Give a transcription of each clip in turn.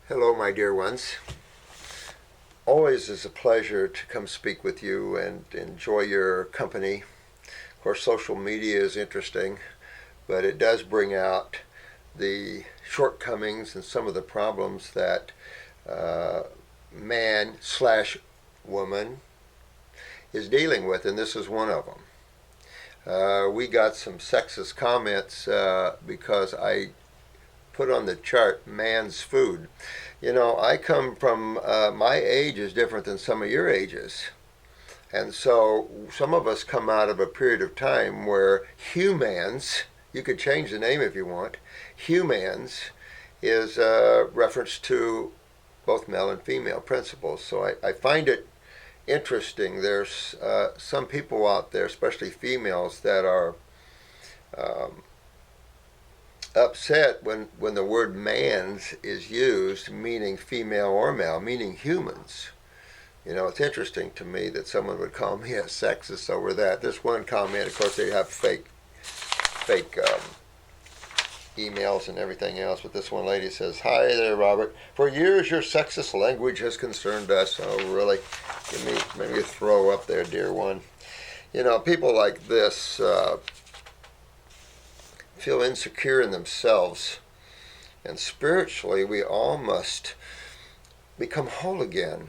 Hello, my dear ones. Always is a pleasure to come speak with you and enjoy your company. Of course, social media is interesting, but it does bring out the shortcomings and some of the problems that man/woman is dealing with, and this is one of them. We got some sexist comments because I put on the chart man's food. You know, I come from, my age is different than some of your ages. And so some of us come out of a period of time where humans, you could change the name if you want, humans is a reference to both male and female principles. So I find it interesting. There's some people out there, especially females, that are upset when the word man's is used, meaning female or male, meaning humans. You know, it's interesting to me that someone would call me a sexist over that. This one comment, of course, they have fake emails and everything else, but this one lady says, "Hi there, Robert. For years, your sexist language has concerned us." Oh, really? Maybe you throw up there, dear one. You know, people like this feel insecure in themselves, and spiritually we all must become whole again,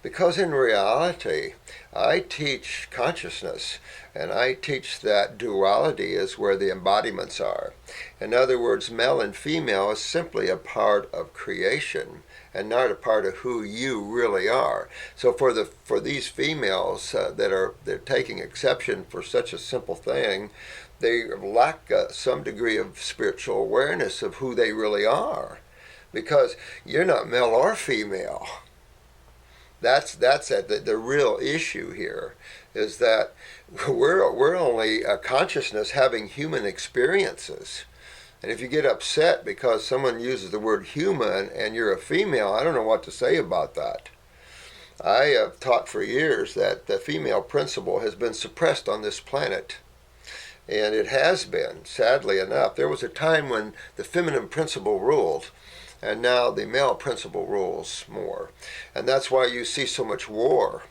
because in reality I teach consciousness, and I teach that duality is where the embodiments are. In other words, male and female is simply a part of creation and not a part of who you really are. So for these females they're taking exception for such a simple thing, they lack some degree of spiritual awareness of who they really are, because you're not male or female. That's the real issue here, is that we're only a consciousness having human experiences. And if you get upset because someone uses the word human and you're a female, I don't know what to say about that. I have taught for years that the female principle has been suppressed on this planet. And it has been, sadly enough. There was a time when the feminine principle ruled, and now the male principle rules more. And that's why you see so much war.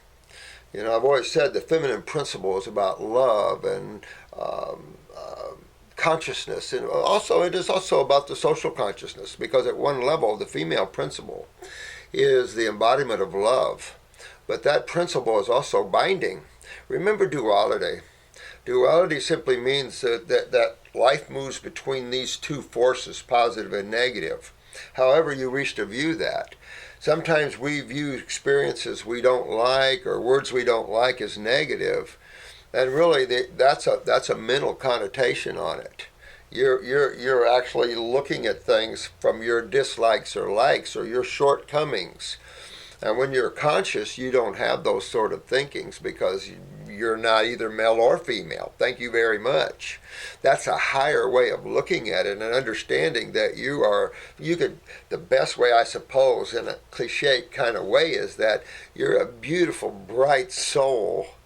You know, I've always said the feminine principle is about love and consciousness, and also it is also about the social consciousness, because at one level the female principle is the embodiment of love, but that principle is also binding. Remember duality. Duality simply means that life moves between these two forces, positive and negative. However you wish to view that. Sometimes we view experiences we don't like or words we don't like as negative, and really that's a mental connotation on it. You're actually looking at things from your dislikes or likes or your shortcomings. And when you're conscious, you don't have those sort of thinkings, because you're not either male or female. Thank you very much. That's a higher way of looking at it and understanding that the best way, I suppose, in a cliche kind of way, is that you're a beautiful, bright soul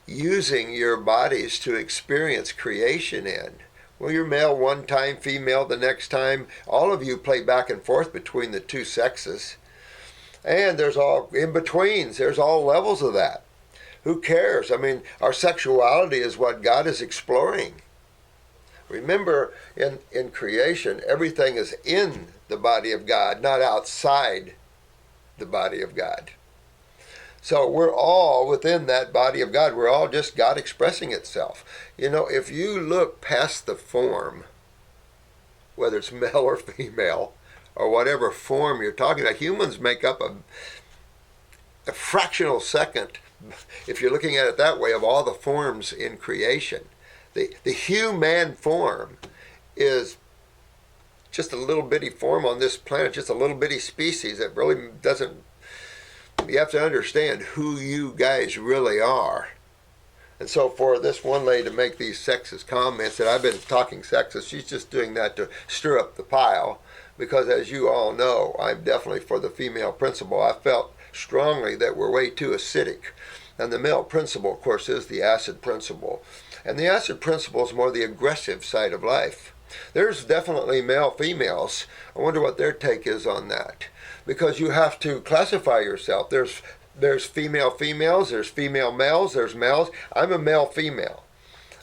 using your bodies to experience creation in. Well, you're male one time, female the next time. All of you play back and forth between the two sexes. And there's all in-betweens. There's all levels of that. Who cares? I mean, our sexuality is what God is exploring. Remember, in creation, everything is in the body of God, not outside the body of God. So we're all within that body of God. We're all just God expressing itself. You know, if you look past the form, whether it's male or female, or whatever form you're talking about, humans make up a fractional second, if you're looking at it that way, of all the forms in creation. The human form is just a little bitty form on this planet, just a little bitty species that really doesn't. You have to understand who you guys really are. And so for this one lady to make these sexist comments that I've been talking sexist, she's just doing that to stir up the pile, because as you all know, I'm definitely for the female principle. I felt strongly that we're way too acidic. And the male principle, of course, is the acid principle. And the acid principle is more the aggressive side of life. There's definitely male females. I wonder what their take is on that. Because you have to classify yourself. There's female females, there's female males, there's males. I'm a male female.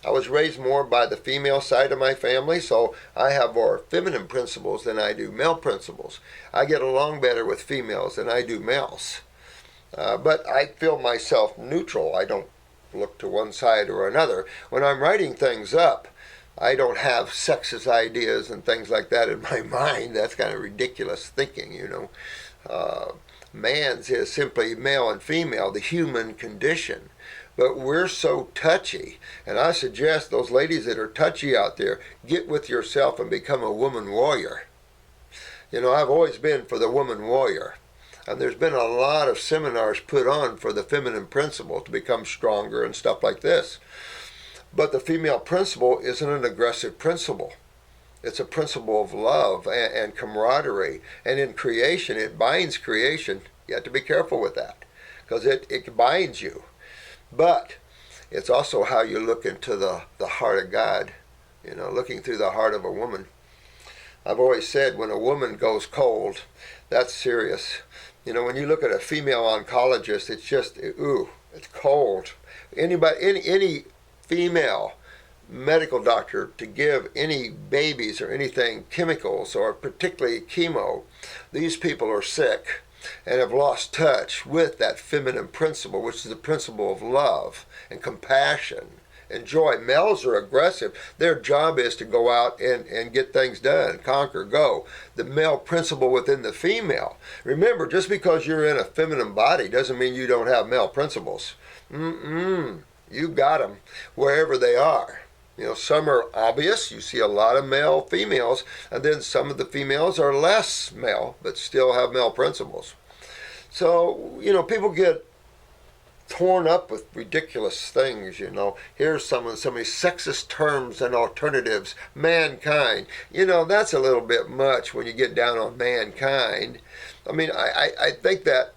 I was raised more by the female side of my family, so I have more feminine principles than I do male principles. I get along better with females than I do males. But I feel myself neutral. I don't look to one side or another. When I'm writing things up, I don't have sexist ideas and things like that in my mind. That's kind of ridiculous thinking, you know. Man's is simply male and female, the human condition. But we're so touchy, and I suggest those ladies that are touchy out there, get with yourself and become a woman warrior. You know, I've always been for the woman warrior. And there's been a lot of seminars put on for the feminine principle to become stronger and stuff like this. But the female principle isn't an aggressive principle. It's a principle of love and camaraderie. And in creation, it binds creation. You have to be careful with that, because it binds you. But it's also how you look into the heart of God, you know, looking through the heart of a woman. I've always said when a woman goes cold, that's serious. You know, when you look at a female oncologist, it's just, ooh, it's cold. Any female medical doctor to give any babies or anything chemicals, or particularly chemo, these people are sick and have lost touch with that feminine principle, which is the principle of love and compassion and joy. Males are aggressive. Their job is to go out and get things done, conquer, go. The male principle within the female. Remember, just because you're in a feminine body doesn't mean you don't have male principles. You've got them wherever they are. You know, some are obvious. You see a lot of male females, and then some of the females are less male, but still have male principles. So, you know, people get torn up with ridiculous things, you know. Here's some of these sexist terms and alternatives. Mankind. You know, that's a little bit much when you get down on mankind. I mean, I think that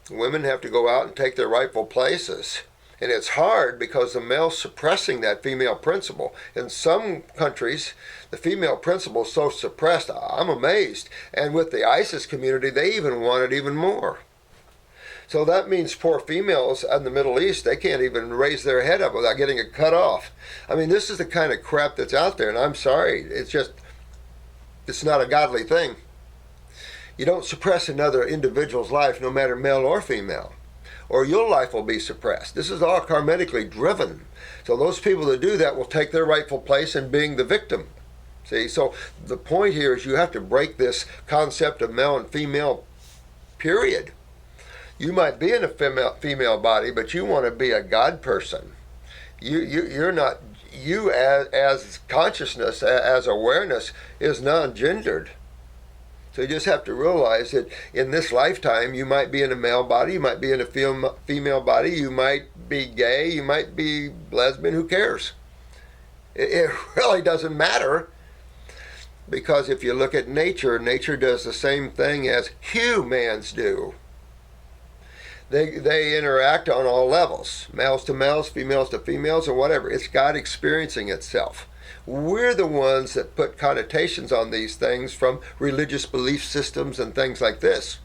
women have to go out and take their rightful places. And it's hard because the male's suppressing that female principle. In some countries, the female principle is so suppressed, I'm amazed. And with the ISIS community, they even want it even more. So that means poor females in the Middle East, they can't even raise their head up without getting it cut off. I mean, this is the kind of crap that's out there, and I'm sorry. It's not a godly thing. You don't suppress another individual's life, no matter male or female, or your life will be suppressed. This is all karmically driven. So those people that do that will take their rightful place in being the victim. See, so the point here is you have to break this concept of male and female, period. You might be in a female body, but you want to be a God person. You're not, you as consciousness, as awareness, is non-gendered. So you just have to realize that in this lifetime, you might be in a male body, you might be in a female body, you might be gay, you might be lesbian, who cares? It really doesn't matter. Because if you look at nature, nature does the same thing as humans do. They interact on all levels, males to males, females to females, or whatever. It's God experiencing itself. We're the ones that put connotations on these things from religious belief systems and things like this.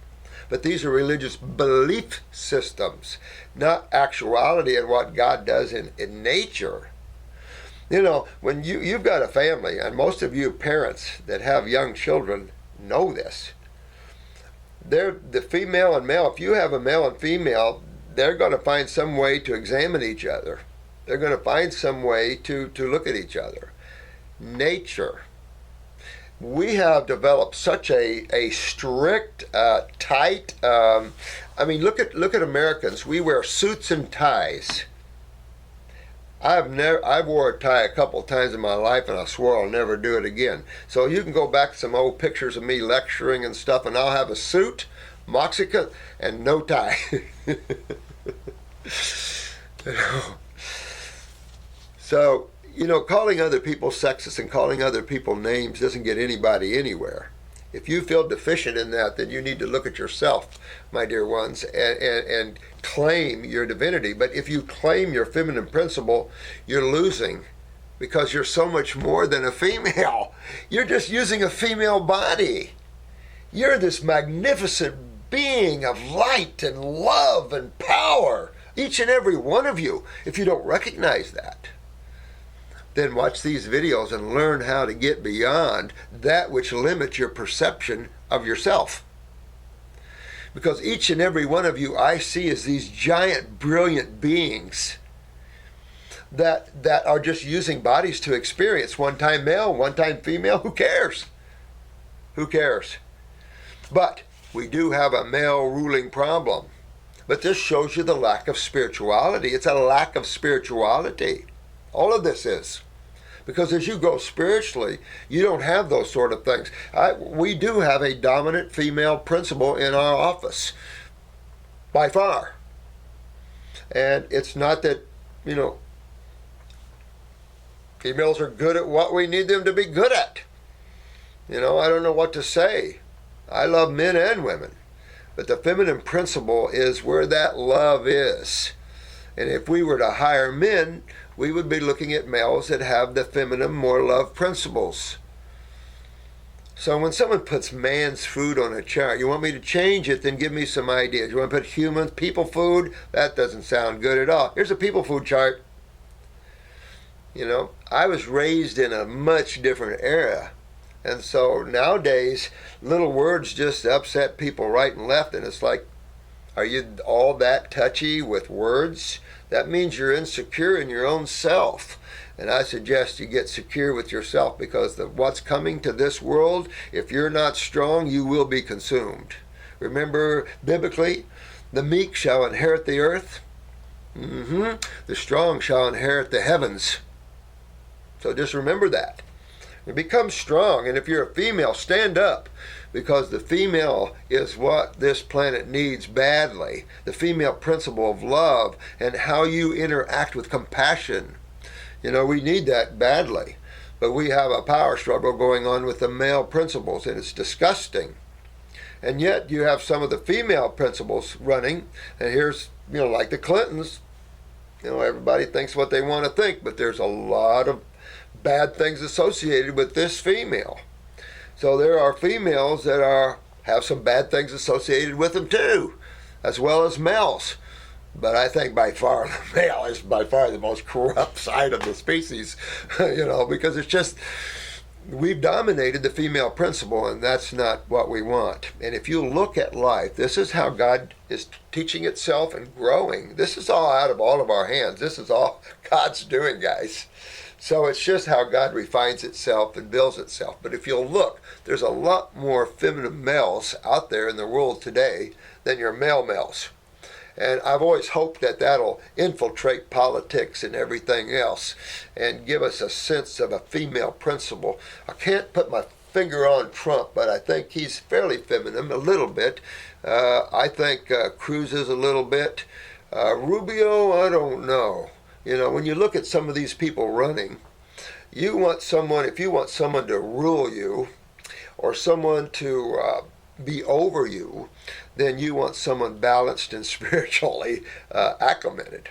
But these are religious belief systems, not actuality and what God does in nature. You know, when you've got a family, and most of you parents that have young children know this, they're the female and male. If you have a male and female, they're going to find some way to examine each other. They're going to find some way to look at each other. Nature. We have developed such a strict, tight. I mean, look at Americans. We wear suits and ties. I've wore a tie a couple of times in my life, and I swore I'll never do it again. So you can go back to some old pictures of me lecturing and stuff, and I'll have a suit, moxica, and no tie. So, you know, calling other people sexist and calling other people names doesn't get anybody anywhere. If you feel deficient in that, then you need to look at yourself, my dear ones, and claim your divinity. But if you claim your feminine principle, you're losing, because you're so much more than a female. You're just using a female body. You're this magnificent being of light and love and power, each and every one of you. If you don't recognize that, then watch these videos and learn how to get beyond that which limits your perception of yourself. Because each and every one of you I see as these giant, brilliant beings that are just using bodies to experience. One time male, one time female, who cares? Who cares? But we do have a male ruling problem. But this shows you the lack of spirituality. It's a lack of spirituality. All of this is. Because as you go spiritually, you don't have those sort of things. We do have a dominant female principle in our office, by far. And it's not that, females are good at what we need them to be good at. I don't know what to say. I love men and women. But the feminine principle is where that love is. And if we were to hire men, we would be looking at males that have the feminine, more love principles. So when someone puts man's food on a chart, you want me to change it, then give me some ideas. You want to put people food? That doesn't sound good at all. Here's a people food chart. I was raised in a much different era. And so nowadays, little words just upset people right and left. And it's like, are you all that touchy with words? That means you're insecure in your own self. And I suggest you get secure with yourself, because what's coming to this world, if you're not strong, you will be consumed. Remember, biblically, the meek shall inherit the earth. The strong shall inherit the heavens. So just remember that. And become strong. And if you're a female, stand up. Because the female is what this planet needs badly. The female principle of love and how you interact with compassion. We need that badly. But we have a power struggle going on with the male principles, and it's disgusting. And yet you have some of the female principles running. And here's, like the Clintons. Everybody thinks what they want to think, but there's a lot of bad things associated with this female. So there are females that have some bad things associated with them too, as well as males. But I think by far the male is by far the most corrupt side of the species, because it's just, we've dominated the female principle, and that's not what we want. And if you look at life, this is how God is teaching itself and growing. This is all out of all of our hands. This is all God's doing, guys. So it's just how God refines itself and builds itself. But if you'll look, there's a lot more feminine males out there in the world today than your male males. And I've always hoped that that'll infiltrate politics and everything else and give us a sense of a female principle. I can't put my finger on Trump, but I think he's fairly feminine, a little bit. I think Cruz is a little bit. Rubio, I don't know. When you look at some of these people running, if you want someone to rule you or someone to be over you, then you want someone balanced and spiritually acclimated.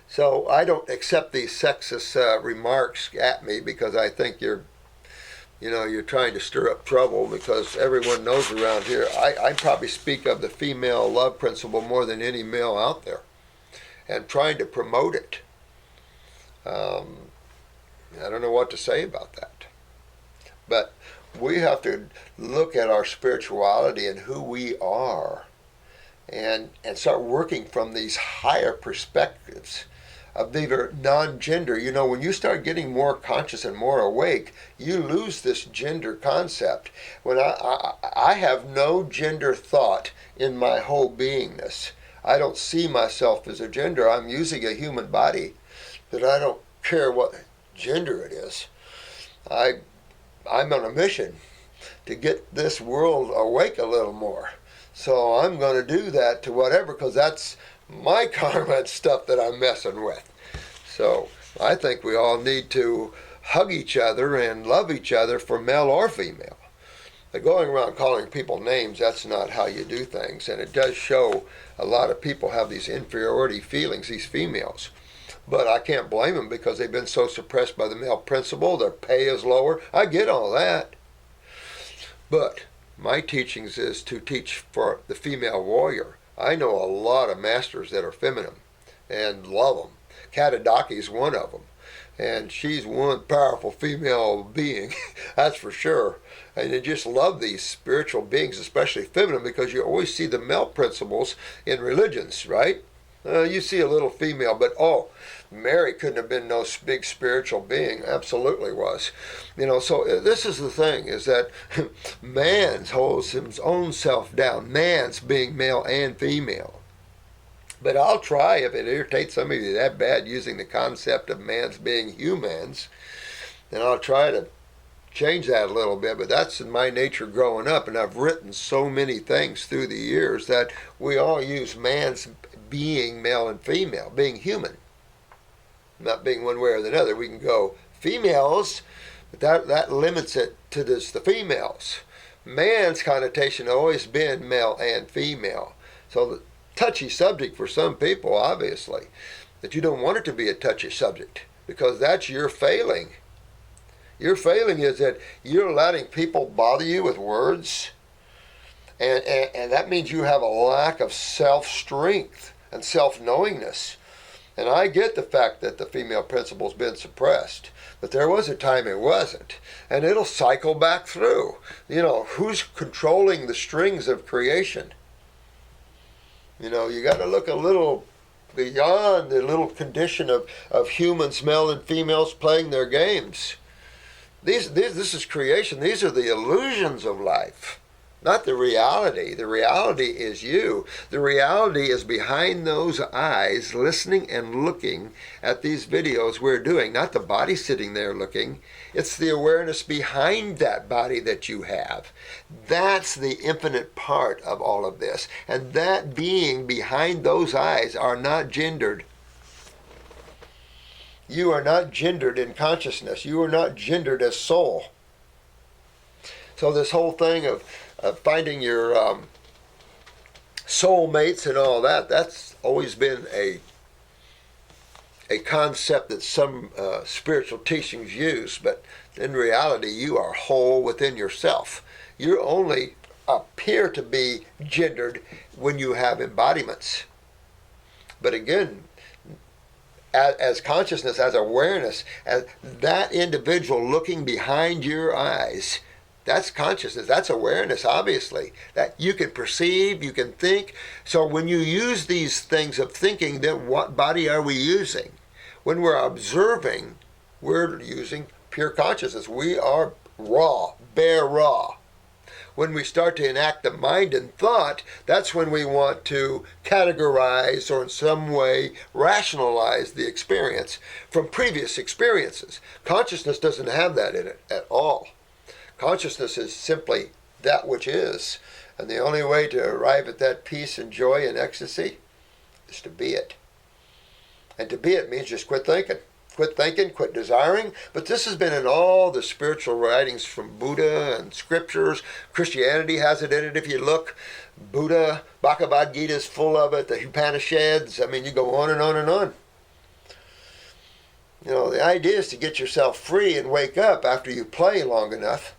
So I don't accept these sexist remarks at me, because I think you're trying to stir up trouble, because everyone knows around here. I probably speak of the female love principle more than any male out there, and trying to promote it. I don't know what to say about that. But we have to look at our spirituality and who we are, and start working from these higher perspectives of either non-gender. When you start getting more conscious and more awake, you lose this gender concept. When I have no gender thought in my whole beingness. I don't see myself as a gender. I'm using a human body, but I don't care what gender it is. I'm on a mission to get this world awake a little more. So I'm going to do that to whatever, because that's my karma and stuff that I'm messing with. So I think we all need to hug each other and love each other, for male or female. Going around calling people names, that's not how you do things. And it does show a lot of people have these inferiority feelings, these females. But I can't blame them because they've been so suppressed by the male principle. Their pay is lower. I get all that. But my teachings is to teach for the female warrior. I know a lot of masters that are feminine and love them. Katadaki is one of them. And she's one powerful female being, that's for sure. And you just love these spiritual beings, especially feminine, because you always see the male principles in religions, right? You see a little female, but Mary couldn't have been no big spiritual being. Absolutely was. So this is the thing, is that man holds his own self down. Man's being male and female. But I'll try, if it irritates some of you that bad, using the concept of man's being humans, then I'll try to change that a little bit. But that's in my nature growing up, and I've written so many things through the years that we all use man's being male and female, being human, not being one way or the other. We can go females, but that limits it to the females. Man's connotation has always been male and female. So the touchy subject for some people, obviously, that you don't want it to be a touchy subject, because that's your failing. Your failing is that you're letting people bother you with words, and that means you have a lack of self-strength and self-knowingness. And I get the fact that the female principle's been suppressed, but there was a time it wasn't, and it'll cycle back through. Who's controlling the strings of creation? You got to look a little beyond the little condition of humans, male and females, playing their games. This is creation. These are the illusions of life, not the reality. The reality is you. The reality is behind those eyes, listening and looking at these videos we're doing, not the body sitting there looking. It's the awareness behind that body that you have. That's the infinite part of all of this. And that being behind those eyes are not gendered. You are not gendered in consciousness. You are not gendered as soul. So this whole thing of finding your soul mates and all that, that's always been a concept that some spiritual teachings use, but in reality you are whole within yourself. You only appear to be gendered when you have embodiments. But again, as consciousness, as awareness, as that individual looking behind your eyes, that's consciousness, that's awareness, obviously. That you can perceive, you can think. So when you use these things of thinking, then what body are we using? When we're observing, we're using pure consciousness. We are raw, bare raw. When we start to enact the mind and thought, that's when we want to categorize or in some way rationalize the experience from previous experiences. Consciousness doesn't have that in it at all. Consciousness is simply that which is. And the only way to arrive at that peace and joy and ecstasy is to be it. And to be it means just quit thinking. Quit thinking, quit desiring. But this has been in all the spiritual writings from Buddha and scriptures. Christianity has it in it if you look. Buddha, Bhagavad Gita is full of it. The Upanishads. You go on and on and on. The idea is to get yourself free and wake up after you play long enough.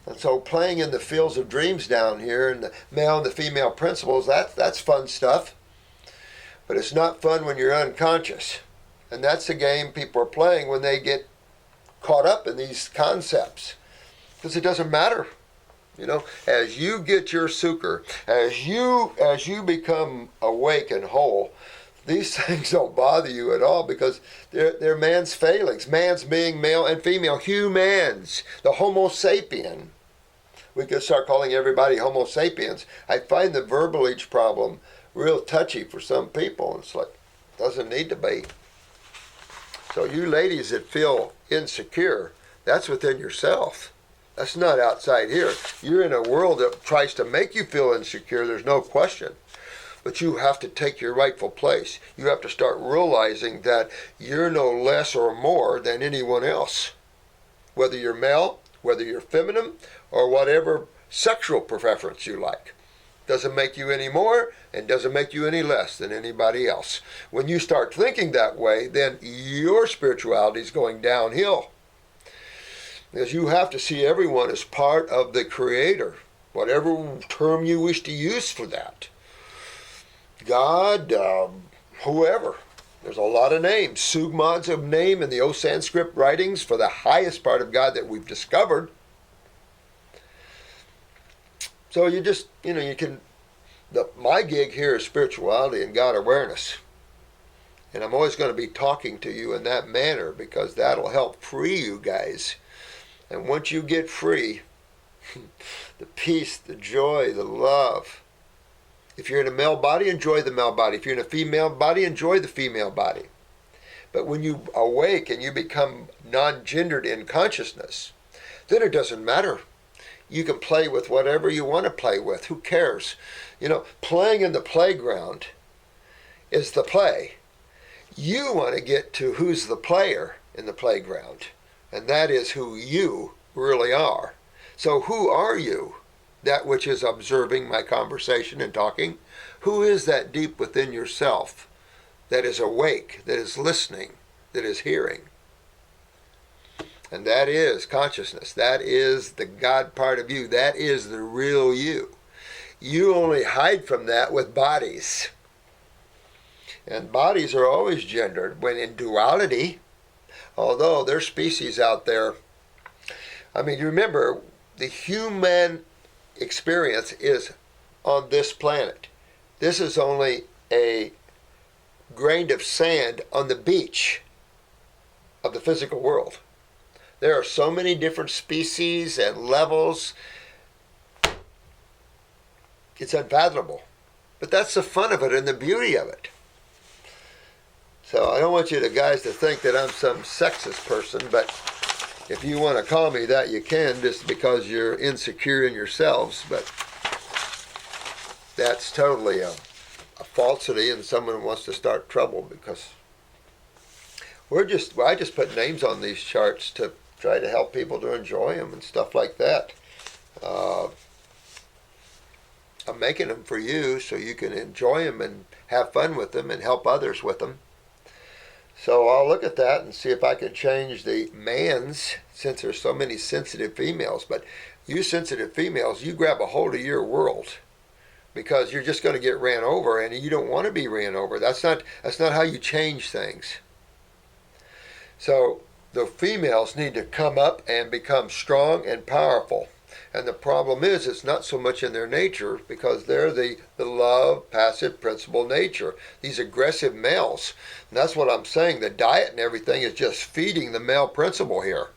And so playing in the fields of dreams down here, and the male and the female principles, that's fun stuff. But it's not fun when you're unconscious. And that's the game people are playing when they get caught up in these concepts. Because it doesn't matter. As you get your sukha, as you become awake and whole, these things don't bother you at all, because they're man's failings. Man's being male and female. Humans. The Homo sapien. We could start calling everybody Homo sapiens. I find the verbalage problem real touchy for some people. It's like, doesn't need to be. So you ladies that feel insecure, that's within yourself. That's not outside here. You're in a world that tries to make you feel insecure, there's no question. But you have to take your rightful place. You have to start realizing that you're no less or more than anyone else. Whether you're male, whether you're feminine, or whatever sexual preference you like. Doesn't make you any more and doesn't make you any less than anybody else. When you start thinking that way, then your spirituality is going downhill. Because you have to see everyone as part of the Creator, whatever term you wish to use for that. God, whoever. There's a lot of names, sugmods of name in the old Sanskrit writings for the highest part of God that we've discovered. So you just, you can, my gig here is spirituality and God awareness. And I'm always going to be talking to you in that manner because that'll help free you guys. And once you get free, the peace, the joy, the love. If you're in a male body, enjoy the male body. If you're in a female body, enjoy the female body. But when you awake and you become non-gendered in consciousness, then it doesn't matter. You can play with whatever you want to play with. Who cares? Playing in the playground is the play. You want to get to who's the player in the playground. And that is who you really are. So who are you? That which is observing my conversation and talking. Who is that deep within yourself that is awake, that is listening, that is hearing? And that is consciousness. That is the God part of you. That is the real you. You only hide from that with bodies. And bodies are always gendered when in duality, although there's species out there. You remember, the human experience is on this planet. This is only a grain of sand on the beach of the physical world. There are so many different species and levels. It's unfathomable. But that's the fun of it and the beauty of it. So I don't want you guys to think that I'm some sexist person, but if you want to call me that, you can, just because you're insecure in yourselves. But that's totally a falsity, and someone wants to start trouble because I just put names on these charts to try to help people to enjoy them and stuff like that. I'm making them for you so you can enjoy them and have fun with them and help others with them. So I'll look at that and see if I can change the mans, since there's so many sensitive females. But you sensitive females, you grab a hold of your world because you're just going to get ran over, and you don't want to be ran over. That's not how you change things. So the females need to come up and become strong and powerful. And the problem is, it's not so much in their nature, because they're the love, passive, principle nature. These aggressive males. And that's what I'm saying. The diet and everything is just feeding the male principle here.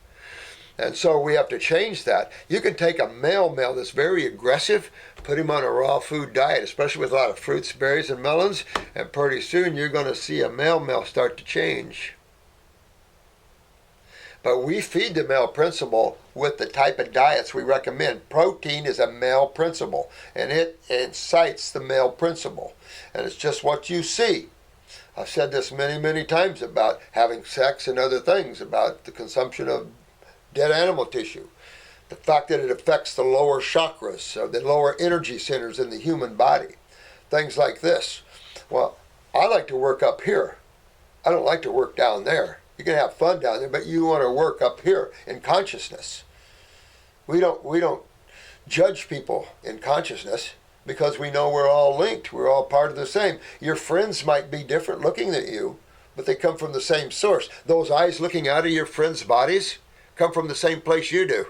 And so we have to change that. You can take a male that's very aggressive, put him on a raw food diet, especially with a lot of fruits, berries, and melons, and pretty soon you're going to see a male start to change. But we feed the male principle with the type of diets we recommend. Protein is a male principle, and it incites the male principle. And it's just what you see. I've said this many, many times about having sex and other things, about the consumption of dead animal tissue. The fact that it affects the lower chakras, or the lower energy centers in the human body. Things like this. Well, I like to work up here. I don't like to work down there. You can have fun down there, but you want to work up here in consciousness. We don't judge people in consciousness because we know we're all linked. We're all part of the same. Your friends might be different looking than you, but they come from the same source. Those eyes looking out of your friends' bodies come from the same place you do.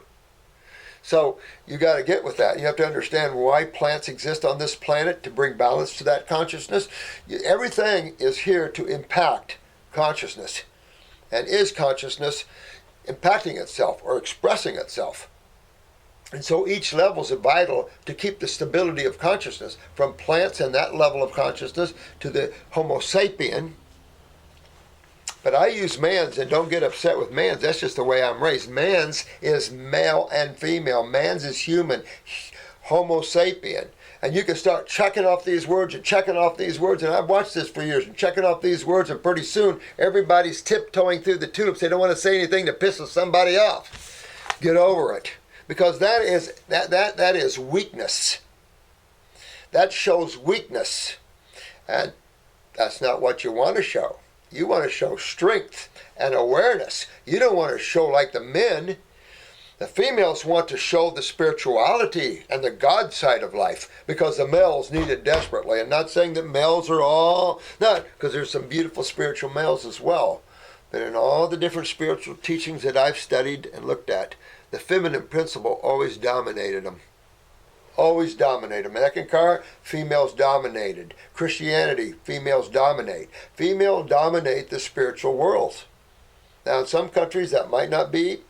So you got to get with that. You have to understand why plants exist on this planet, to bring balance to that consciousness. Everything is here to impact consciousness. And is consciousness impacting itself or expressing itself? And so each level is vital to keep the stability of consciousness, from plants and that level of consciousness to the Homo sapien. But I use mans, and don't get upset with mans. That's just the way I'm raised. Mans is male and female. Mans is human. Homo sapien. And you can start checking off these words and checking off these words. And I've watched this for years, and checking off these words. And pretty soon, everybody's tiptoeing through the tulips. They don't want to say anything that pisses somebody off. Get over it. because that is weakness. That shows weakness, and that's not what you want to show. You want to show strength and awareness. You don't want to show like the men. The females want to show the spirituality and the God side of life because the males need it desperately. I'm not saying that males are all, not, because there's some beautiful spiritual males as well. But in all the different spiritual teachings that I've studied and looked at, the feminine principle always dominated them. Always dominated them. Eckankar, females dominated. Christianity, females dominate. Females dominate the spiritual world. Now in some countries that might not be,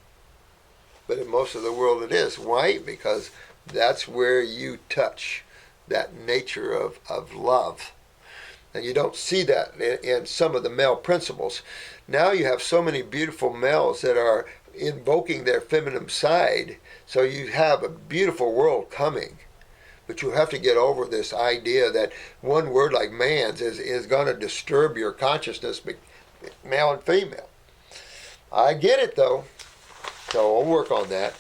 but in most of the world it is. Why? Because that's where you touch that nature of love. And you don't see that in some of the male principles. Now you have so many beautiful males that are invoking their feminine side, so you have a beautiful world coming. But you have to get over this idea that one word like man's is going to disturb your consciousness, male and female. I get it though, so I'll work on that.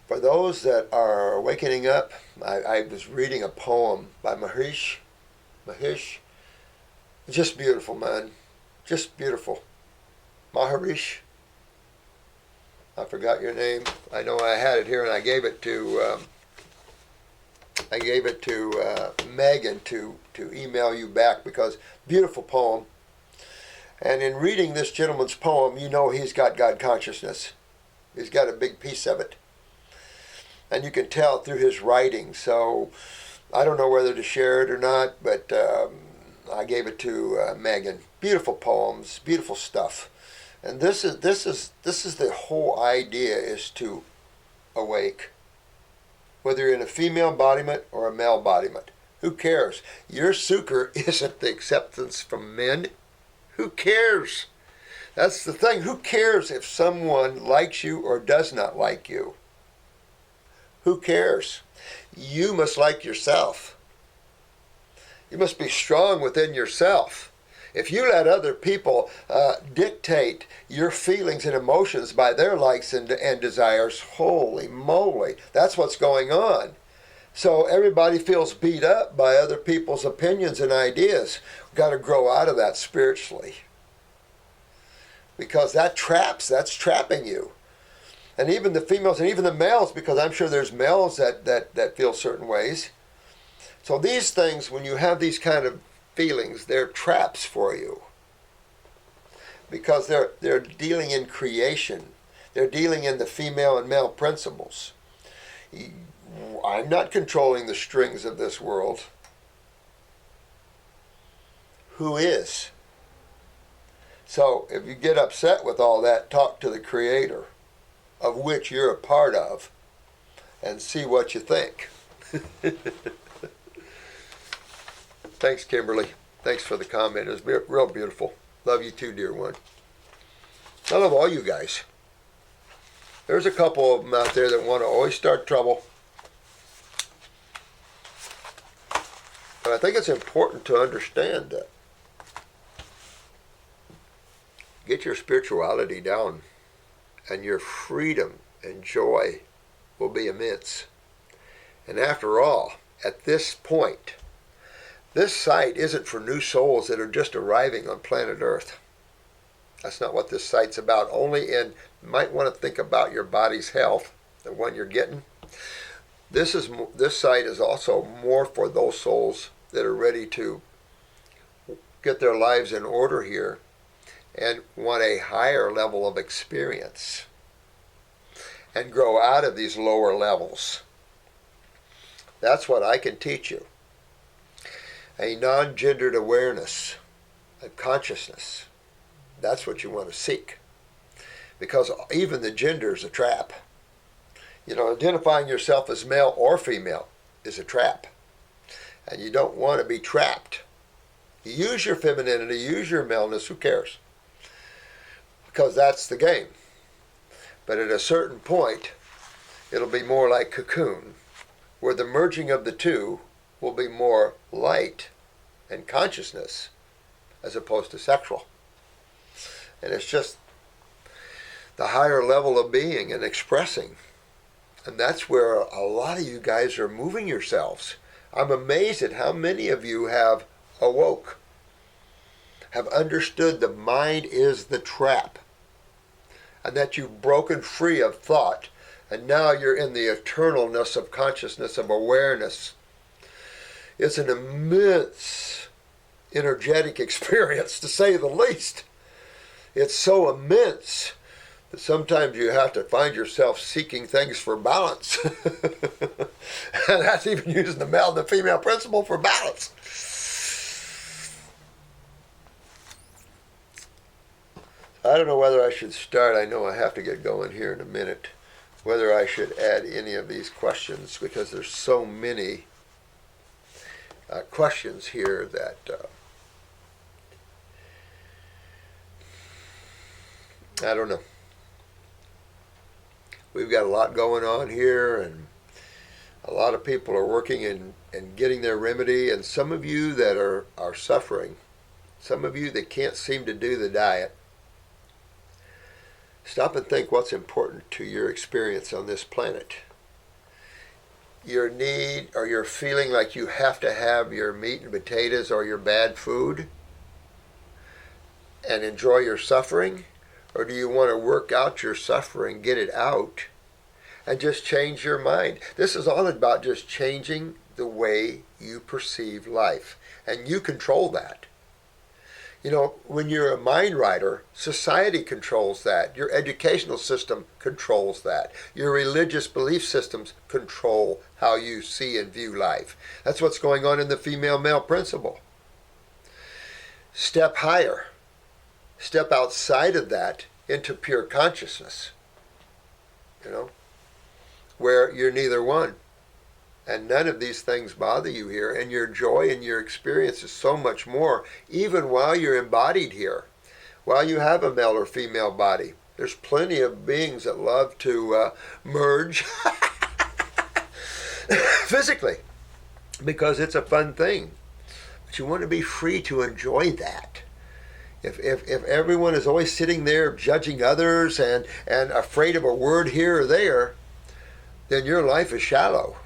For those that are awakening up, I was reading a poem by Mahesh. Just beautiful, man. Just beautiful. Maharishi. I forgot your name. I know I had it here, and I gave it to Megan to email you back, because beautiful poem. And in reading this gentleman's poem, you know he's got God consciousness. He's got a big piece of it. And you can tell through his writing. So I don't know whether to share it or not, but I gave it to Megan. Beautiful poems, beautiful stuff. And this is the whole idea, is to awake. Whether you're in a female embodiment or a male embodiment. Who cares? Your sukkah isn't the acceptance from men. Who cares? That's the thing. Who cares if someone likes you or does not like you? Who cares? You must like yourself. You must be strong within yourself. If you let other people dictate your feelings and emotions by their likes and desires, holy moly, that's what's going on. So everybody feels beat up by other people's opinions and ideas. We've got to grow out of that spiritually. Because that's trapping you. And even the females and even the males, because I'm sure there's males that feel certain ways. So these things, when you have these kind of feelings, they're traps for you. Because they're dealing in creation. They're dealing in the female and male principles. I'm not controlling the strings of this world. Who is? So if you get upset with all that, talk to the Creator, of which you're a part of, and see what you think. Thanks, Kimberly. Thanks for the comment. It was real beautiful. Love you too, dear one. I love all you guys. There's a couple of them out there that want to always start trouble. But I think it's important to understand that. Get your spirituality down, and your freedom and joy will be immense. And after all, at this point, this site isn't for new souls that are just arriving on planet Earth. That's not what this site's about. Only in, you might want to think about your body's health, the one you're getting. This site is also more for those souls that are ready to get their lives in order here and want a higher level of experience and grow out of these lower levels. That's what I can teach you. A non-gendered awareness, a consciousness. That's what you want to seek. Because even the gender is a trap. Identifying yourself as male or female is a trap. And you don't want to be trapped. You use your femininity, use your maleness, who cares? Because that's the game. But at a certain point, it'll be more like cocoon, where the merging of the two will be more light and consciousness as opposed to sexual. And it's just the higher level of being and expressing. And that's where a lot of you guys are moving yourselves. I'm amazed at how many of you have awoke, have understood the mind is the trap, and that you've broken free of thought, and now you're in the eternalness of consciousness, of awareness. It's an immense energetic experience, to say the least. It's so immense that sometimes you have to find yourself seeking things for balance. And that's even using the male and the female principle for balance. I don't know whether I should start. I know I have to get going here in a minute. Whether I should add any of these questions, because there's so many questions here that I don't know. We've got a lot going on here, and a lot of people are working and getting their remedy, and some of you that are suffering, some of you that can't seem to do the diet, stop and think what's important to your experience on this planet. Your need, or your feeling like you have to have your meat and potatoes or your bad food and enjoy your suffering? Or do you want to work out your suffering, get it out, and just change your mind? This is all about just changing the way you perceive life. And you control that. You know, when you're a mind writer, society controls that. Your educational system controls that. Your religious belief systems control how you see and view life. That's what's going on in the female-male principle. Step higher. Step outside of that into pure consciousness, you know, where you're neither one. And none of these things bother you here, and your joy and your experience is so much more, even while you're embodied here, while you have a male or female body. There's plenty of beings that love to merge physically, because it's a fun thing. But you want to be free to enjoy that. If everyone is always sitting there judging others and afraid of a word here or there, then your life is shallow.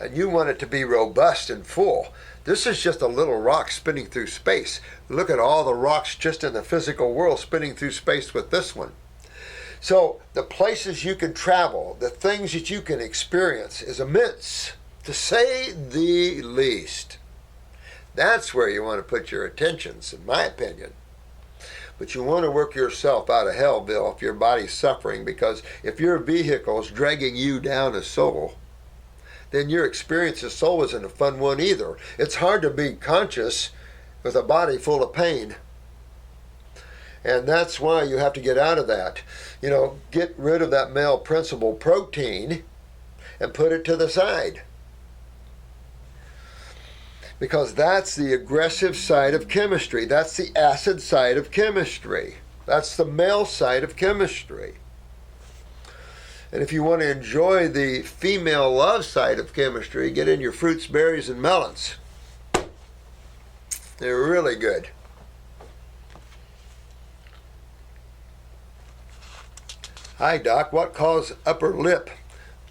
And you want it to be robust and full. This is just a little rock spinning through space. Look at all the rocks just in the physical world spinning through space with this one. So the places you can travel, the things that you can experience is immense, to say the least. That's where you want to put your attentions, in my opinion. But you want to work yourself out of hellville if your body's suffering, because if your vehicle is dragging you down as soul, then your experience as soul isn't a fun one either. It's hard to be conscious with a body full of pain. And that's why you have to get out of that. You know, get rid of that male principle protein and put it to the side. Because that's the aggressive side of chemistry. That's the acid side of chemistry. That's the male side of chemistry. And if you want to enjoy the female love side of chemistry, get in your fruits, berries, and melons. They're really good. Hi, Doc. What causes upper lip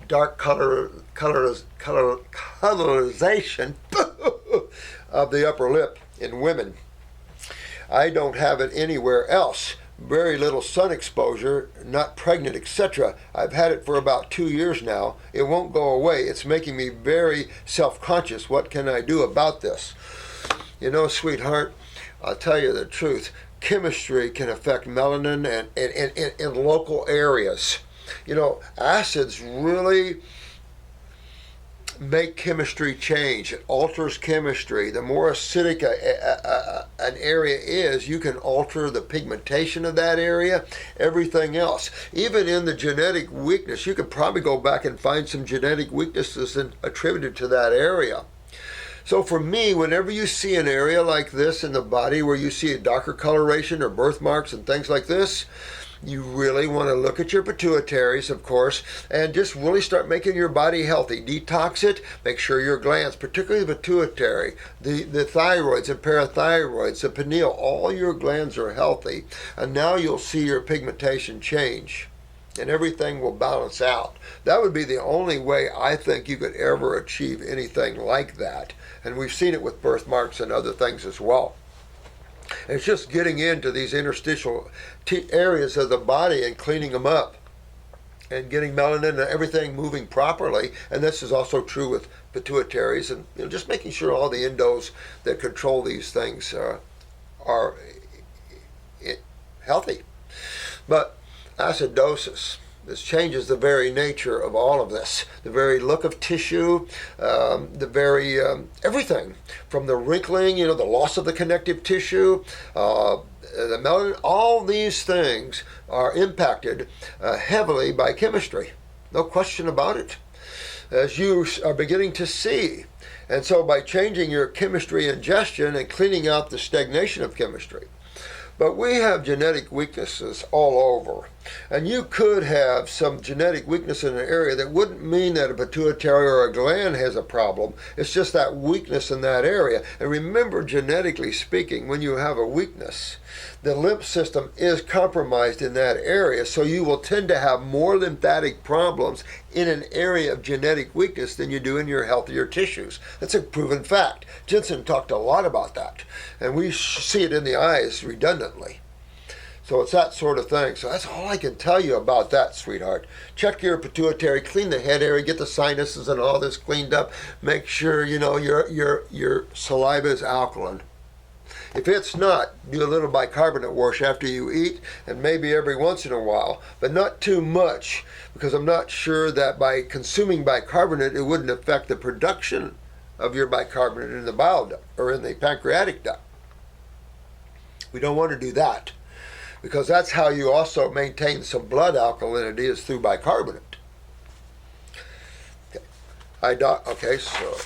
dark colorization of the upper lip in women? I don't have it anywhere else. Very little sun exposure, not pregnant, etc. I've had it for about 2 years now. It won't go away. It's making me very self-conscious. What can I do about this? You know, sweetheart, I'll tell you the truth. Chemistry can affect melanin and in local areas. You know, acids really make chemistry change. It alters chemistry. The more acidic an area is, you can alter the pigmentation of that area, everything else. Even in the genetic weakness, you could probably go back and find some genetic weaknesses attributed to that area. So for me, whenever you see an area like this in the body where you see a darker coloration or birthmarks and things like this, You really want to look at your pituitaries, of course, and just really start making your body healthy. Detox it. Make sure your glands, particularly the pituitary, the thyroids and parathyroids, the pineal, all your glands are healthy. And now you'll see your pigmentation change. And everything will balance out. That would be the only way I think you could ever achieve anything like that. And we've seen it with birthmarks and other things as well. It's just getting into these interstitial areas of the body and cleaning them up and getting melanin and everything moving properly. And this is also true with pituitaries, and just making sure all the endos that control these things are healthy. But acidosis, this changes the very nature of all of this, the very look of tissue, the very everything, from the wrinkling, the loss of the connective tissue, the melanin. All these things are impacted heavily by chemistry. No question about it, as you are beginning to see. And so by changing your chemistry ingestion and cleaning out the stagnation of chemistry. But we have genetic weaknesses all over. And you could have some genetic weakness in an area that wouldn't mean that a pituitary or a gland has a problem. It's just that weakness in that area. And remember, genetically speaking, when you have a weakness, the lymph system is compromised in that area. So you will tend to have more lymphatic problems in an area of genetic weakness than you do in your healthier tissues. That's a proven fact. Jensen talked a lot about that. And we see it in the eyes redundantly. So it's that sort of thing. So that's all I can tell you about that, sweetheart. Check your pituitary, clean the head area, get the sinuses and all this cleaned up. Make sure your saliva is alkaline. If it's not, do a little bicarbonate wash after you eat, and maybe every once in a while, but not too much, because I'm not sure that by consuming bicarbonate it wouldn't affect the production of your bicarbonate in the bile duct or in the pancreatic duct. We don't want to do that, because that's how you also maintain some blood alkalinity, is through bicarbonate. Okay, so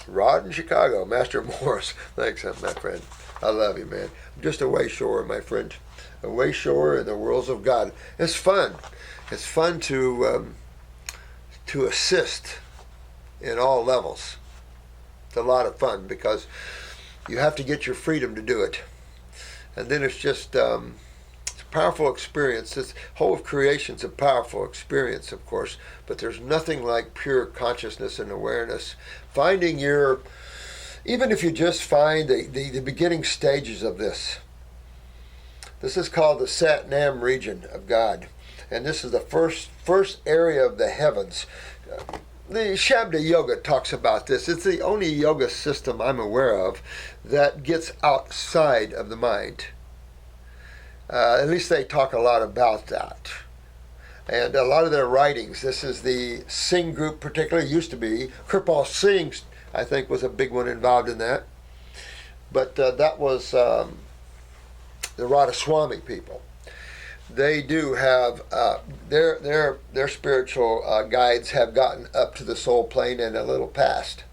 Rod in Chicago, Master Morse. Thanks, my friend. I love you, man. I'm just a wayshower, my friend. A wayshower in the worlds of God. It's fun. It's fun to assist in all levels. It's a lot of fun because you have to get your freedom to do it. And then it's just it's a powerful experience. This whole of creation's a powerful experience, of course, but there's nothing like pure consciousness and awareness. Finding even if you just find the beginning stages of this. This is called the Sat Nam region of God. And this is the first area of the heavens. The Shabda Yoga talks about this. It's the only yoga system I'm aware of that gets outside of the mind. At least they talk a lot about that. And a lot of their writings, this is the Singh group particularly, used to be. Kirpal Singh, I think, was a big one involved in that. But that was the Radhaswami people. They do have, their spiritual guides have gotten up to the soul plane and a little past.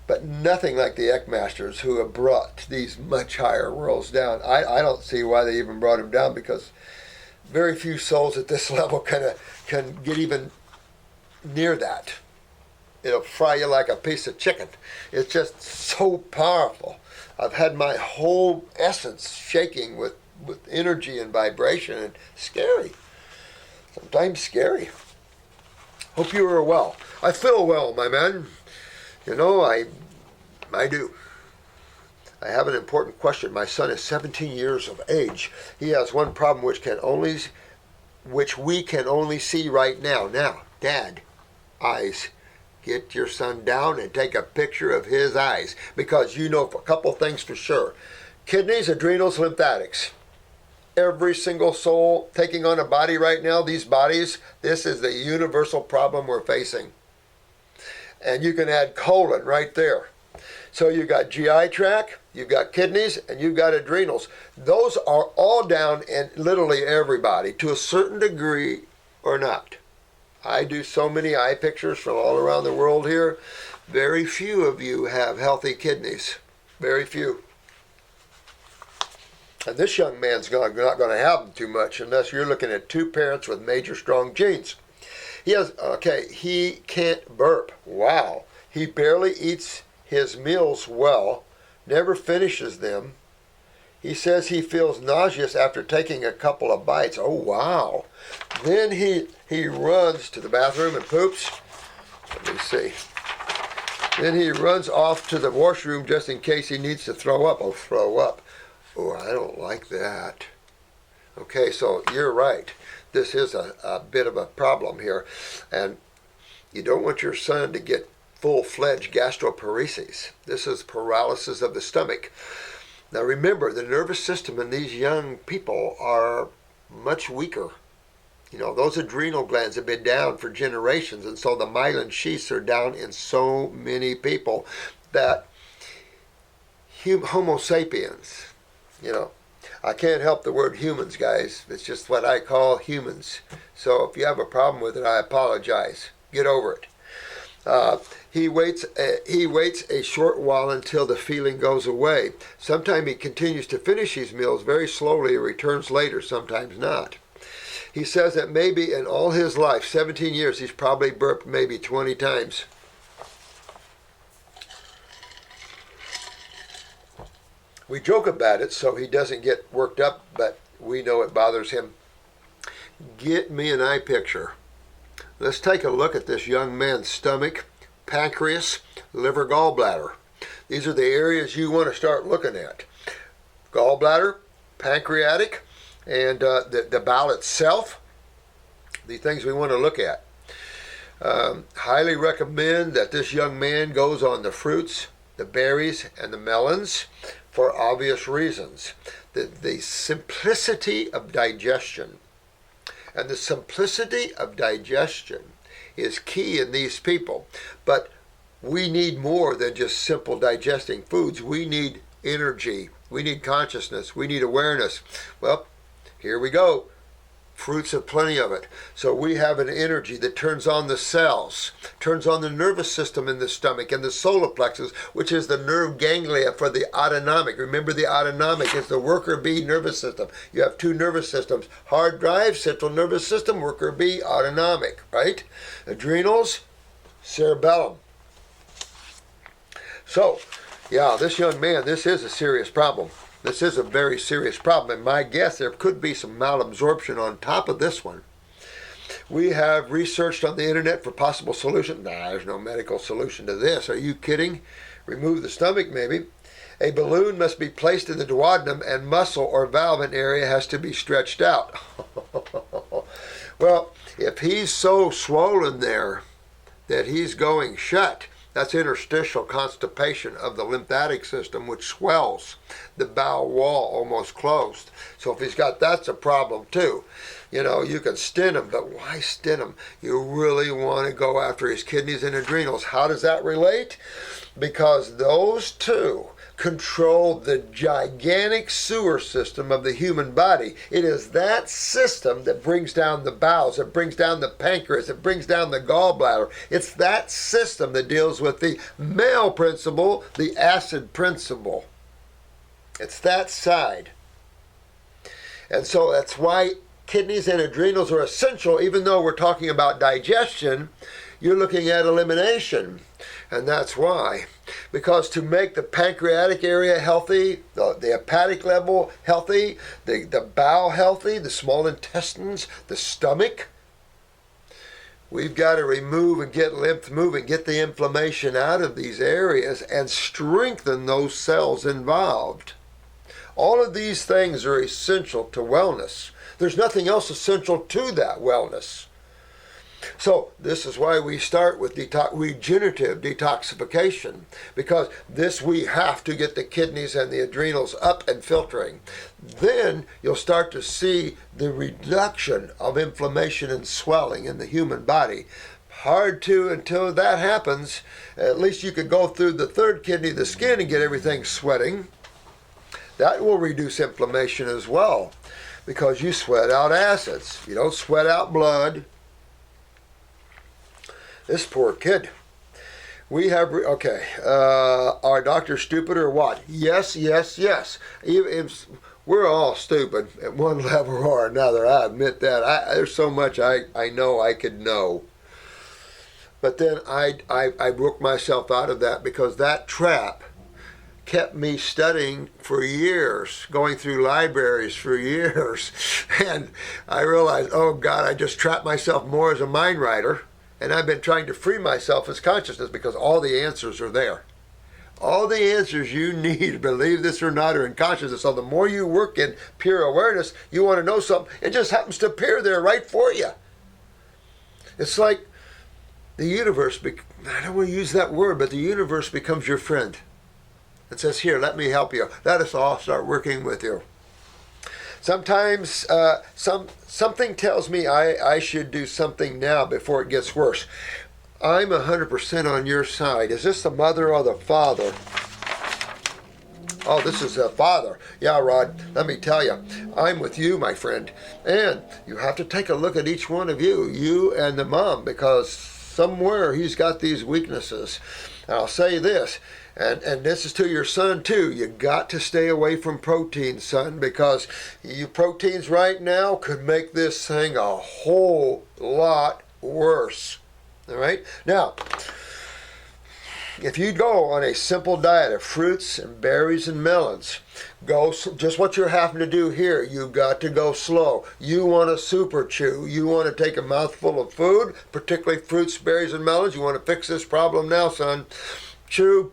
But nothing like the Ekmasters, who have brought these much higher worlds down. I don't see why they even brought them down, because very few souls at this level can get even near that. It'll fry you like a piece of chicken. It's just so powerful. I've had my whole essence shaking with energy and vibration, and scary. Sometimes scary. Hope you are well. I feel well, my man. I do. I have an important question. My son is 17 years of age. He has one problem which we can only see right now. Now, Dad, eyes. Get your son down and take a picture of his eyes, because you know a couple things for sure. Kidneys, adrenals, lymphatics. Every single soul taking on a body right now, these bodies, this is the universal problem we're facing. And you can add colon right there. So you've got GI tract, you've got kidneys, and you've got adrenals. Those are all down in literally everybody, to a certain degree or not. I do so many eye pictures from all around the world here. Very few of you have healthy kidneys. Very few. And this young man's not going to have them too much unless you're looking at two parents with major strong genes. He can't burp. Wow. He barely eats his meals well, never finishes them. He says he feels nauseous after taking a couple of bites. Oh, wow. Then he runs to the bathroom and poops. Let me see. Then he runs off to the washroom just in case he needs to throw up. Oh, throw up. Oh, I don't like that. Okay, so you're right. This is a bit of a problem here. And you don't want your son to get full-fledged gastroparesis. This is paralysis of the stomach. Now remember, the nervous system in these young people are much weaker. Those adrenal glands have been down for generations, and so the myelin sheaths are down in so many people that Homo sapiens, I can't help the word humans, guys. It's just what I call humans. So if you have a problem with it, I apologize. Get over it. He waits a short while until the feeling goes away. Sometimes he continues to finish his meals very slowly and returns later, sometimes not. He says that maybe in all his life, 17 years, he's probably burped maybe 20 times. We joke about it so he doesn't get worked up, but we know it bothers him. Get me an eye picture. Let's take a look at this young man's stomach, pancreas, liver, gallbladder. These are the areas you want to start looking at. Gallbladder, pancreatic, and the bowel itself. The things we want to look at. Highly recommend that this young man goes on the fruits, the berries, and the melons for obvious reasons. The simplicity of digestion. And the simplicity of digestion is key in these people. But we need more than just simple digesting foods. We need energy. We need consciousness. We need awareness. Well, here we go. Fruits have plenty of it. So we have an energy that turns on the cells, turns on the nervous system in the stomach and the solar plexus, which is the nerve ganglia for the autonomic. Remember, the autonomic is the worker bee nervous system. You have two nervous systems: hard drive, central nervous system; worker bee, autonomic, right? Adrenals, cerebellum. So, yeah, this young man, this is a serious problem. This is a very serious problem, and my guess there could be some malabsorption on top of this one. We have researched on the internet for possible solution. There's no medical solution to this. Are you kidding? Remove the stomach, maybe. A balloon must be placed in the duodenum, and muscle or valve area has to be stretched out. Well, if he's so swollen there that he's going shut, that's interstitial constipation of the lymphatic system, which swells the bowel wall almost closed. So if he's got, that's a problem too. You can stent him, but why stent him? You really want to go after his kidneys and adrenals. How does that relate? Because those two control the gigantic sewer system of the human body. It is that system that brings down the bowels, it brings down the pancreas, it brings down the gallbladder. It's that system that deals with the male principle, the acid principle. It's that side. And so that's why kidneys and adrenals are essential. Even though we're talking about digestion, you're looking at elimination. And that's why. Because to make the pancreatic area healthy, the hepatic level healthy, the bowel healthy, the small intestines, the stomach, we've got to remove and get lymph moving, get the inflammation out of these areas and strengthen those cells involved. All of these things are essential to wellness. There's nothing else essential to that wellness. So this is why we start with regenerative detoxification, because this we have to get the kidneys and the adrenals up and filtering. Then you'll start to see the reduction of inflammation and swelling in the human body. Hard to until that happens. At least you could go through the third kidney, the skin, and get everything sweating. That will reduce inflammation as well, because you sweat out acids. You don't sweat out blood. This poor kid. We have, are doctors stupid or what? Yes. we're all stupid at one level or another. I admit that. There's so much I know I could know. But then I broke myself out of that because that trap kept me studying for years, going through libraries for years. And I realized, oh God, I just trapped myself more as a mind writer. And I've been trying to free myself as consciousness because all the answers are there. All the answers you need, believe this or not, are in consciousness. So the more you work in pure awareness, you want to know something, it just happens to appear there right for you. It's like the universe, I don't want to use that word, but the universe becomes your friend. It says, here, let me help you. Let us all start working with you. Sometimes something tells me I should do something now before it gets worse. I'm 100% on your side. Is this the mother or the father? Oh, this is the father. Yeah, Rod, let me tell you, I'm with you, my friend. And you have to take a look at each one of you and the mom, because somewhere he's got these weaknesses. And I'll say this, and this is to your son too, you got to stay away from protein, son, because you proteins right now could make this thing a whole lot worse. All right? Now, if you go on a simple diet of fruits and berries and melons, go just what you're having to do here. You've got to go slow. You want to super chew. You want to take a mouthful of food, particularly fruits, berries, and melons. You want to fix this problem now, son. Chew,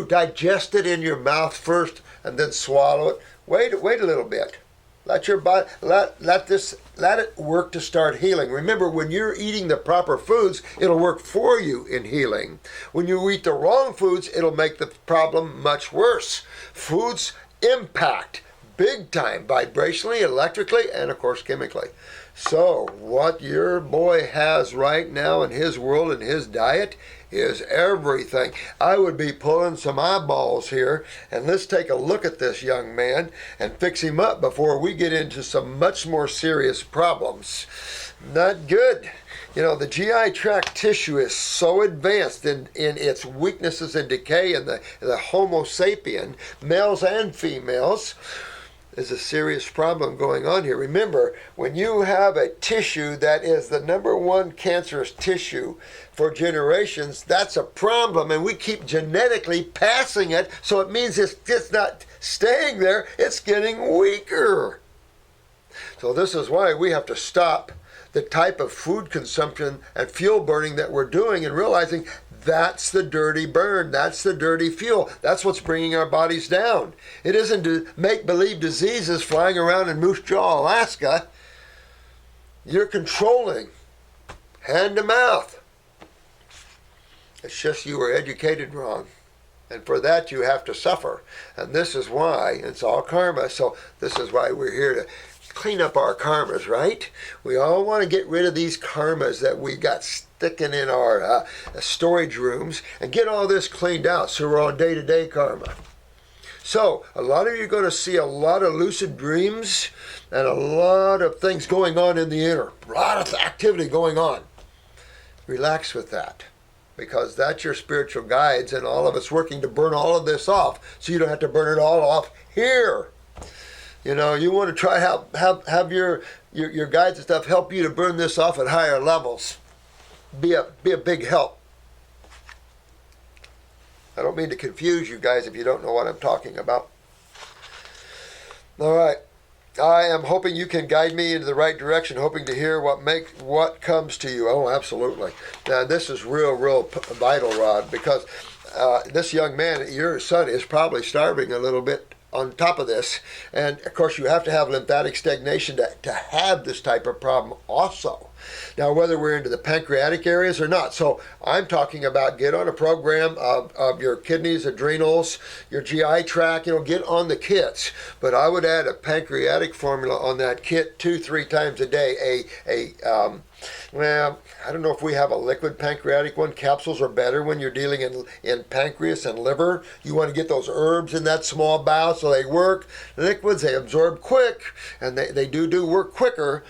digest it in your mouth first, and then swallow it. Wait a little bit. Let your body let it work to start healing. Remember, when you're eating the proper foods, it'll work for you in healing. When you eat the wrong foods, it'll make the problem much worse. Foods impact big time, vibrationally, electrically, and of course chemically. So what your boy has right now in his world and his diet is everything. I would be pulling some eyeballs here, and let's take a look at this young man and fix him up before we get into some much more serious problems. Not good. You know, the GI tract tissue is so advanced in its weaknesses and decay, and the Homo sapien, males and females, there's a serious problem going on here. Remember, when you have a tissue that is the number one cancerous tissue for generations, that's a problem, and we keep genetically passing it, so it means it's not staying there, it's getting weaker. So this is why we have to stop the type of food consumption and fuel burning that we're doing, and realizing that's the dirty burn. That's the dirty fuel. That's what's bringing our bodies down. It isn't make-believe diseases flying around in Moose Jaw, Alaska. You're controlling hand to mouth. It's just you were educated wrong. And for that you have to suffer. And this is why, it's all karma, so this is why we're here to clean up our karmas, right? We all want to get rid of these karmas that we got sticking in our storage rooms and get all this cleaned out so we're on day-to-day karma. So a lot of you are going to see a lot of lucid dreams and a lot of things going on in the inner. A lot of activity going on. Relax with that, because that's your spiritual guides and all of us working to burn all of this off so you don't have to burn it all off here. You know, you want to try have your guides and stuff help you to burn this off at higher levels. Be a big help. I don't mean to confuse you guys if you don't know what I'm talking about. All right. I am hoping you can guide me into the right direction, hoping to hear what comes to you. Oh, absolutely. Now, this is real vital, Rod, because this young man, your son, is probably starving a little bit on top of this. And of course you have to have lymphatic stagnation to have this type of problem also. Now, whether we're into the pancreatic areas or not. So I'm talking about get on a program of your kidneys, adrenals, your GI tract, get on the kits. But I would add a pancreatic formula on that kit 2-3 times a day. Well, I don't know if we have a liquid pancreatic one. Capsules are better when you're dealing in pancreas and liver. You want to get those herbs in that small bowel so they work. Liquids, they absorb quick, and they do work quicker.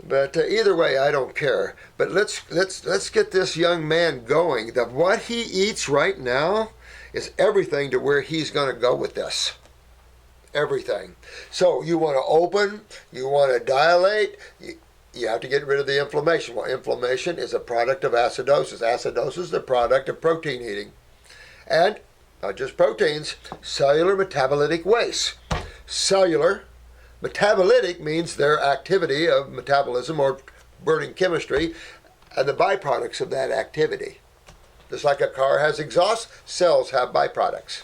But either way, I don't care. But let's get this young man going. What he eats right now is everything to where he's going to go with this. everything. So you want to open, you want to dilate, you have to get rid of the inflammation. Well, inflammation is a product of acidosis. Acidosis is the product of protein eating. And not just proteins, cellular metabolitic waste. Cellular metabolitic means their activity of metabolism or burning chemistry and the byproducts of that activity. Just like a car has exhaust, cells have byproducts.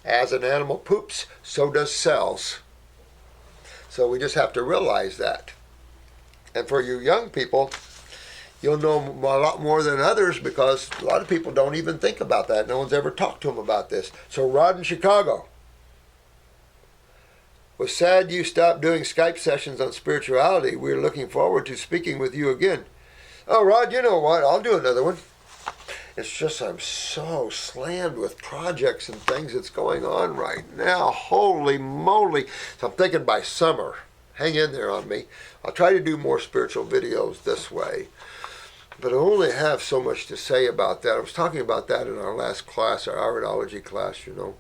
As an animal poops, so does cells. So we just have to realize that. And for you young people, you'll know a lot more than others because a lot of people don't even think about that. No one's ever talked to them about this. So Rod in Chicago, was sad you stopped doing Skype sessions on spirituality. We're looking forward to speaking with you again. Oh, Rod, you know what? I'll do another one. It's just I'm so slammed with projects and things that's going on right now. Holy moly. So I'm thinking by summer. Hang in there on me. I'll try to do more spiritual videos this way. But I only have so much to say about that. I was talking about that in our last class, our iridology class, you know.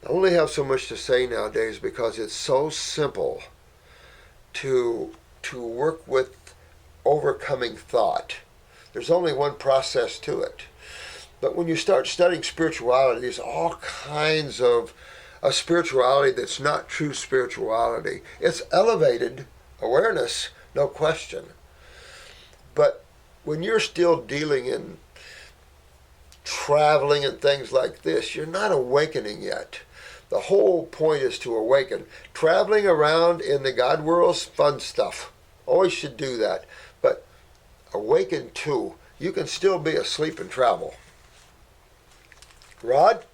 I only have so much to say nowadays because it's so simple to work with overcoming thought. There's only one process to it. But when you start studying spirituality, there's all kinds of spirituality that's not true spirituality. It's elevated awareness, no question. But when you're still dealing in traveling and things like this, you're not awakening yet. The whole point is to awaken. Traveling around in the God world's fun stuff. Always should do that. But awaken too. You can still be asleep and travel. Rod,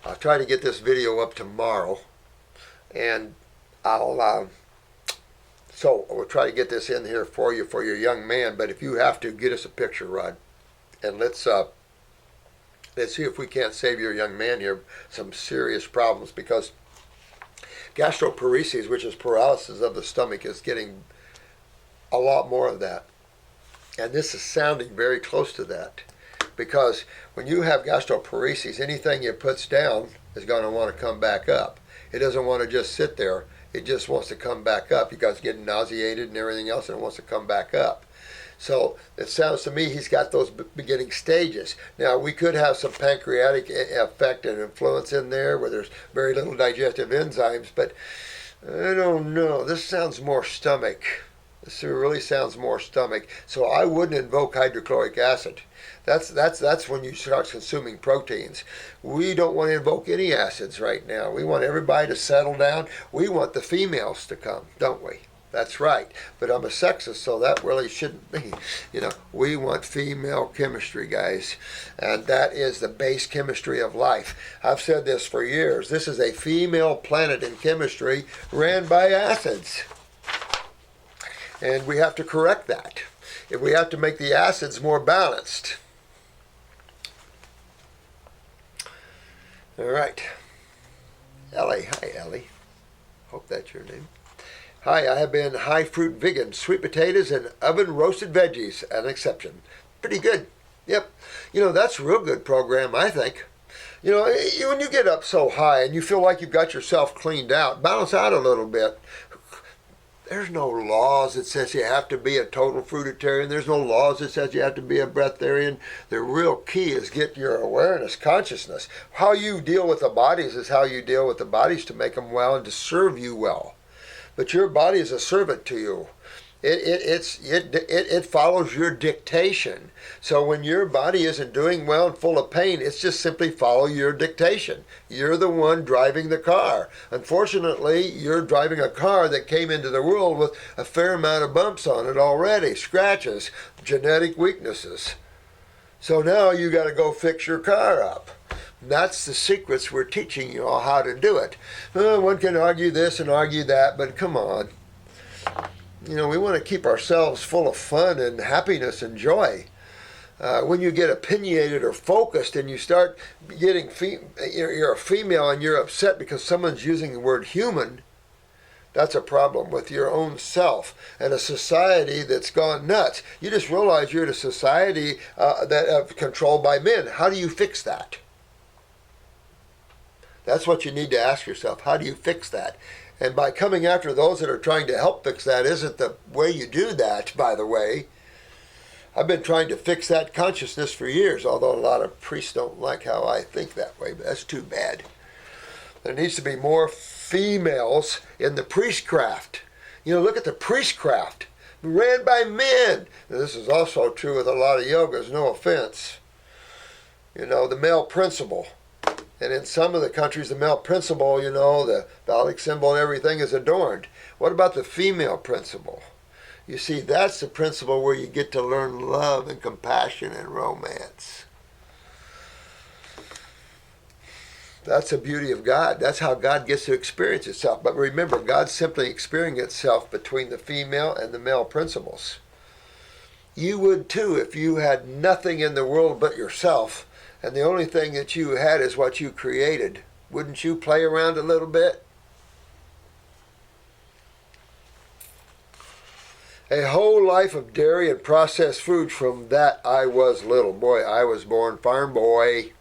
I'll try to get this video up tomorrow. And we'll try to get this in here for you for your young man. But if you have to, get us a picture, Rod. And let's see if we can't save your young man here some serious problems, because gastroparesis, which is paralysis of the stomach, is getting a lot more of that. And this is sounding very close to that, because when you have gastroparesis, anything it puts down is going to want to come back up. It doesn't want to just sit there. It just wants to come back up. You guys getting nauseated and everything else, and it wants to come back up. So it sounds to me he's got those beginning stages. Now, we could have some pancreatic effect and influence in there where there's very little digestive enzymes, but I don't know. This sounds more stomach. This really sounds more stomach. So I wouldn't invoke hydrochloric acid. That's when you start consuming proteins. We don't want to invoke any acids right now. We want everybody to settle down. We want the females to come, don't we? That's right. But I'm a sexist, so that really shouldn't be. You know, we want female chemistry, guys. And that is the base chemistry of life. I've said this for years. This is a female planet in chemistry ran by acids. And we have to correct that. If we have to make the acids more balanced. All right. Elle. Hi, Elle. Hope that's your name. Hi, I have been high fruit vegan. Sweet potatoes and oven roasted veggies, an exception. Pretty good. Yep. You know, that's a real good program, I think. You know, when you get up so high and you feel like you've got yourself cleaned out, balance out a little bit. There's no laws that says you have to be a total fruitarian. There's no laws that says you have to be a breatharian. The real key is get your awareness, consciousness. How you deal with the bodies is how you deal with the bodies to make them well and to serve you well. But your body is a servant to you. It follows your dictation. So when your body isn't doing well and full of pain, it's just simply follow your dictation. You're the one driving the car. Unfortunately, you're driving a car that came into the world with a fair amount of bumps on it already, scratches, genetic weaknesses. So now you got to go fix your car up. That's the secrets we're teaching you all how to do it. One can argue this and argue that, but come on. You know, we want to keep ourselves full of fun and happiness and joy. When you get opinionated or focused and you start getting, you're a female and you're upset because someone's using the word human, that's a problem with your own self and a society that's gone nuts. You just realize you're in a society that's controlled by men. How do you fix that? That's what you need to ask yourself. How do you fix that? And by coming after those that are trying to help fix that isn't the way you do that, by the way. I've been trying to fix that consciousness for years, although a lot of priests don't like how I think that way, but that's too bad. There needs to be more females in the priestcraft. Look at the priestcraft. Ran by men. And this is also true with a lot of yogas, no offense. The male principle. And in some of the countries, the male principle, the phallic symbol and everything is adorned. What about the female principle? You see, that's the principle where you get to learn love and compassion and romance. That's the beauty of God. That's how God gets to experience itself. But remember, God's simply experiencing itself between the female and the male principles. You would too if you had nothing in the world but yourself, and the only thing that you had is what you created. Wouldn't you play around a little bit? A whole life of dairy and processed food. From that I was little. Boy, I was born farm boy.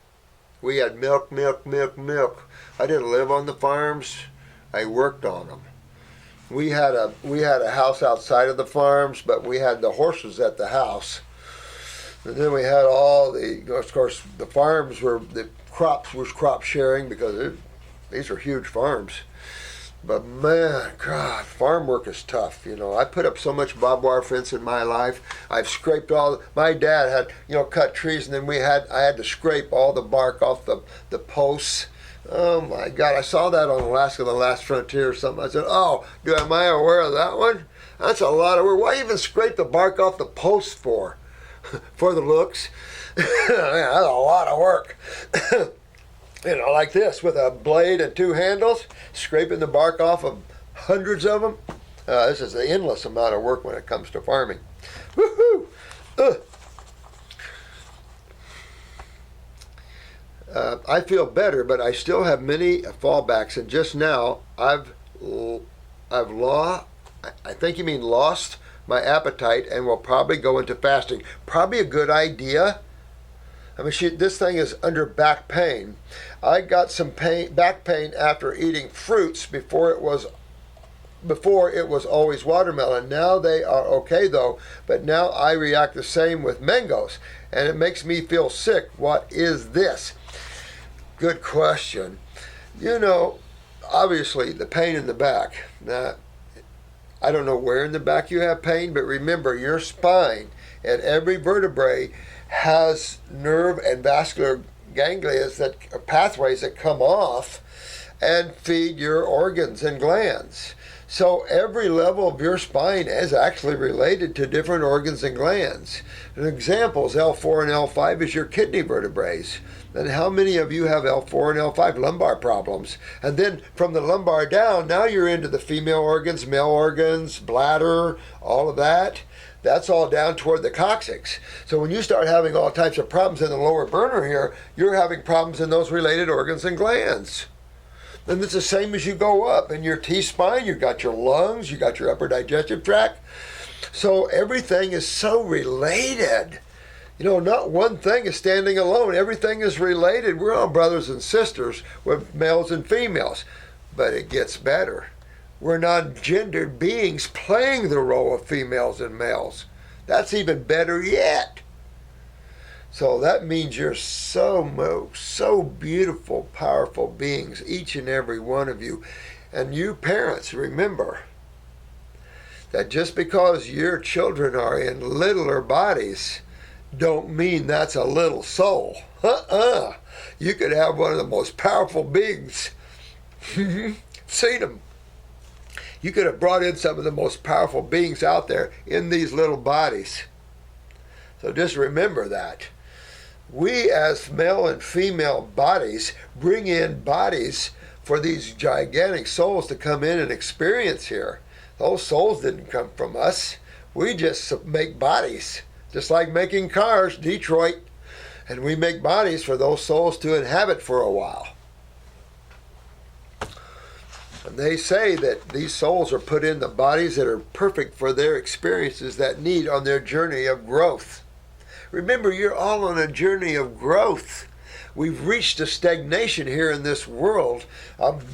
We had milk, milk, milk, milk. I didn't live on the farms. I worked on them. We had a house outside of the farms, but we had the horses at the house. And then we had of course, the farms the crops was crop sharing because these are huge farms. But man, God, farm work is tough. I put up so much barbed wire fence in my life. I've scraped my dad had, cut trees, and then I had to scrape all the bark off the posts. Oh my God, I saw that on Alaska, The Last Frontier or something. I said, am I aware of that one? That's a lot of work. Why even scrape the bark off the posts for? For the looks? Man, that's a lot of work. Like this, with a blade and two handles, scraping the bark off of hundreds of them. This is an endless amount of work when it comes to farming. Woohoo! I feel better, but I still have many fallbacks. And just now, I think you mean lost my appetite, and will probably go into fasting. Probably a good idea. I mean, this thing is under back pain. I got some back pain after eating fruits before it was always watermelon. Now they are okay though, but now I react the same with mangoes, and it makes me feel sick. What is this? Good question. Obviously the pain in the back. Now, I don't know where in the back you have pain, but remember your spine and every vertebrae has nerve and vascular ganglia, pathways that come off and feed your organs and glands. So every level of your spine is actually related to different organs and glands. An example is L4 and L5 is your kidney vertebrae. And how many of you have L4 and L5 lumbar problems? And then from the lumbar down, now you're into the female organs, male organs, bladder, all of that. That's all down toward the coccyx. So when you start having all types of problems in the lower burner here, you're having problems in those related organs and glands. And it's the same as you go up. In your T-spine, you've got your lungs, you got your upper digestive tract. So everything is so related. Not one thing is standing alone. Everything is related. We're all brothers and sisters with males and females. But it gets better. We're non-gendered beings playing the role of females and males. That's even better yet. So that means you're so beautiful, powerful beings, each and every one of you. And you parents, remember that just because your children are in littler bodies, don't mean that's a little soul. You could have one of the most powerful beings. Seen them. You could have brought in some of the most powerful beings out there in these little bodies. So just remember that. We as male and female bodies bring in bodies for these gigantic souls to come in and experience here. Those souls didn't come from us. We just make bodies. Just like making cars, Detroit. And we make bodies for those souls to inhabit for a while. And they say that these souls are put in the bodies that are perfect for their experiences that need on their journey of growth. Remember, you're all on a journey of growth. we've reached a stagnation here in this world,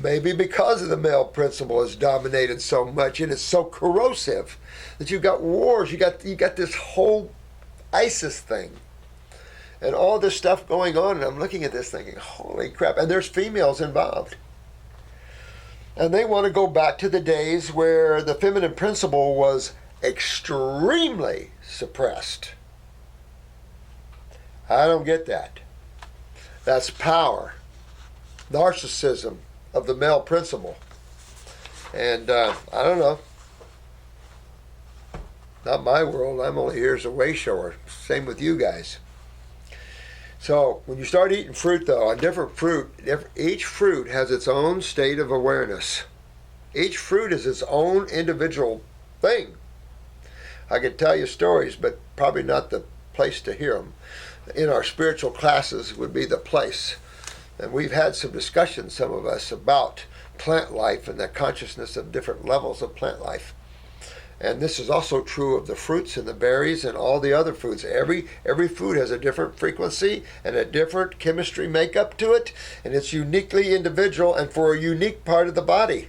maybe because of the male principle has dominated so much and it's so corrosive that you've got wars, you got this whole ISIS thing and all this stuff going on, and I'm looking at this thinking, holy crap, and there's females involved. And they want to go back to the days where the feminine principle was extremely suppressed. I don't get that. That's power, narcissism of the male principle. And I don't know. Not my world. I'm only here as a way shower. Same with you guys. So when you start eating fruit, though, a different fruit, each fruit has its own state of awareness. Each fruit is its own individual thing. I could tell you stories, but probably not the place to hear them. In our spiritual classes would be the place. And we've had some discussions, some of us, about plant life and the consciousness of different levels of plant life. And this is also true of the fruits and the berries and all the other foods. Every food has a different frequency and a different chemistry makeup to it, and it's uniquely individual and for a unique part of the body.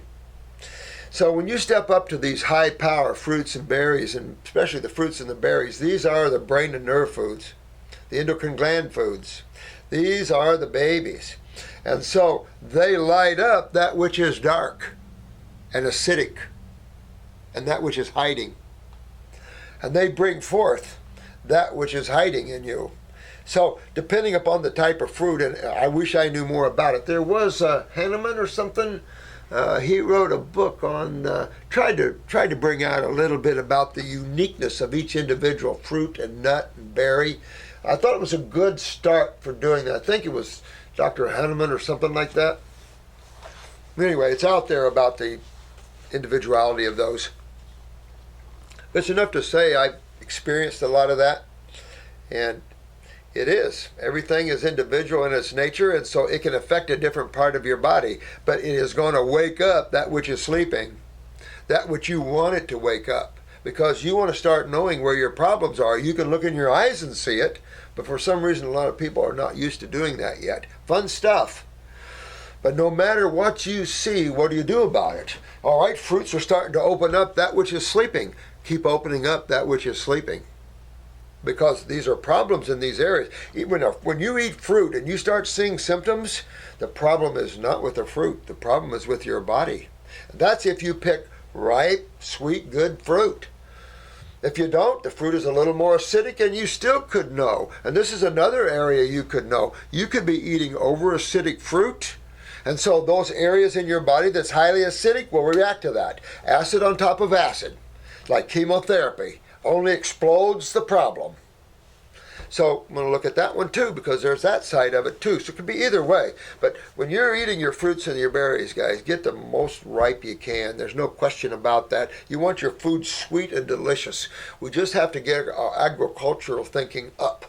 So when you step up to these high power fruits and berries, and especially the fruits and the berries, these are the brain and nerve foods, the endocrine gland foods. These are the babies. And so they light up that which is dark and acidic and that which is hiding. And they bring forth that which is hiding in you. So depending upon the type of fruit, and I wish I knew more about it. There was Hahnemann or something. He wrote a book on, tried to bring out a little bit about the uniqueness of each individual fruit and nut and berry. I thought it was a good start for doing that. I think it was Dr. Hahnemann or something like that. Anyway, it's out there about the individuality of those. It's enough to say I've experienced a lot of that, and it is. Everything is individual in its nature, and so it can affect a different part of your body, but it is going to wake up that which is sleeping, that which you want it to wake up, because you want to start knowing where your problems are. You can look in your eyes and see it, but for some reason a lot of people are not used to doing that yet. Fun stuff. But no matter what you see, what do you do about it? All right, fruits are starting to open up that which is sleeping. Keep opening up that which is sleeping, because these are problems in these areas. Even when you eat fruit and you start seeing symptoms, the problem is not with the fruit. The problem is with your body. That's if you pick ripe, sweet, good fruit. If you don't, the fruit is a little more acidic, and you still could know. And this is another area you could know. You could be eating over acidic fruit, and so those areas in your body that's highly acidic will react to that. Acid on top of acid, like chemotherapy, only explodes the problem. So I'm going to look at that one too, because there's that side of it too. So it could be either way. But when you're eating your fruits and your berries, guys, get the most ripe you can. There's no question about that. You want your food sweet and delicious. We just have to get our agricultural thinking up.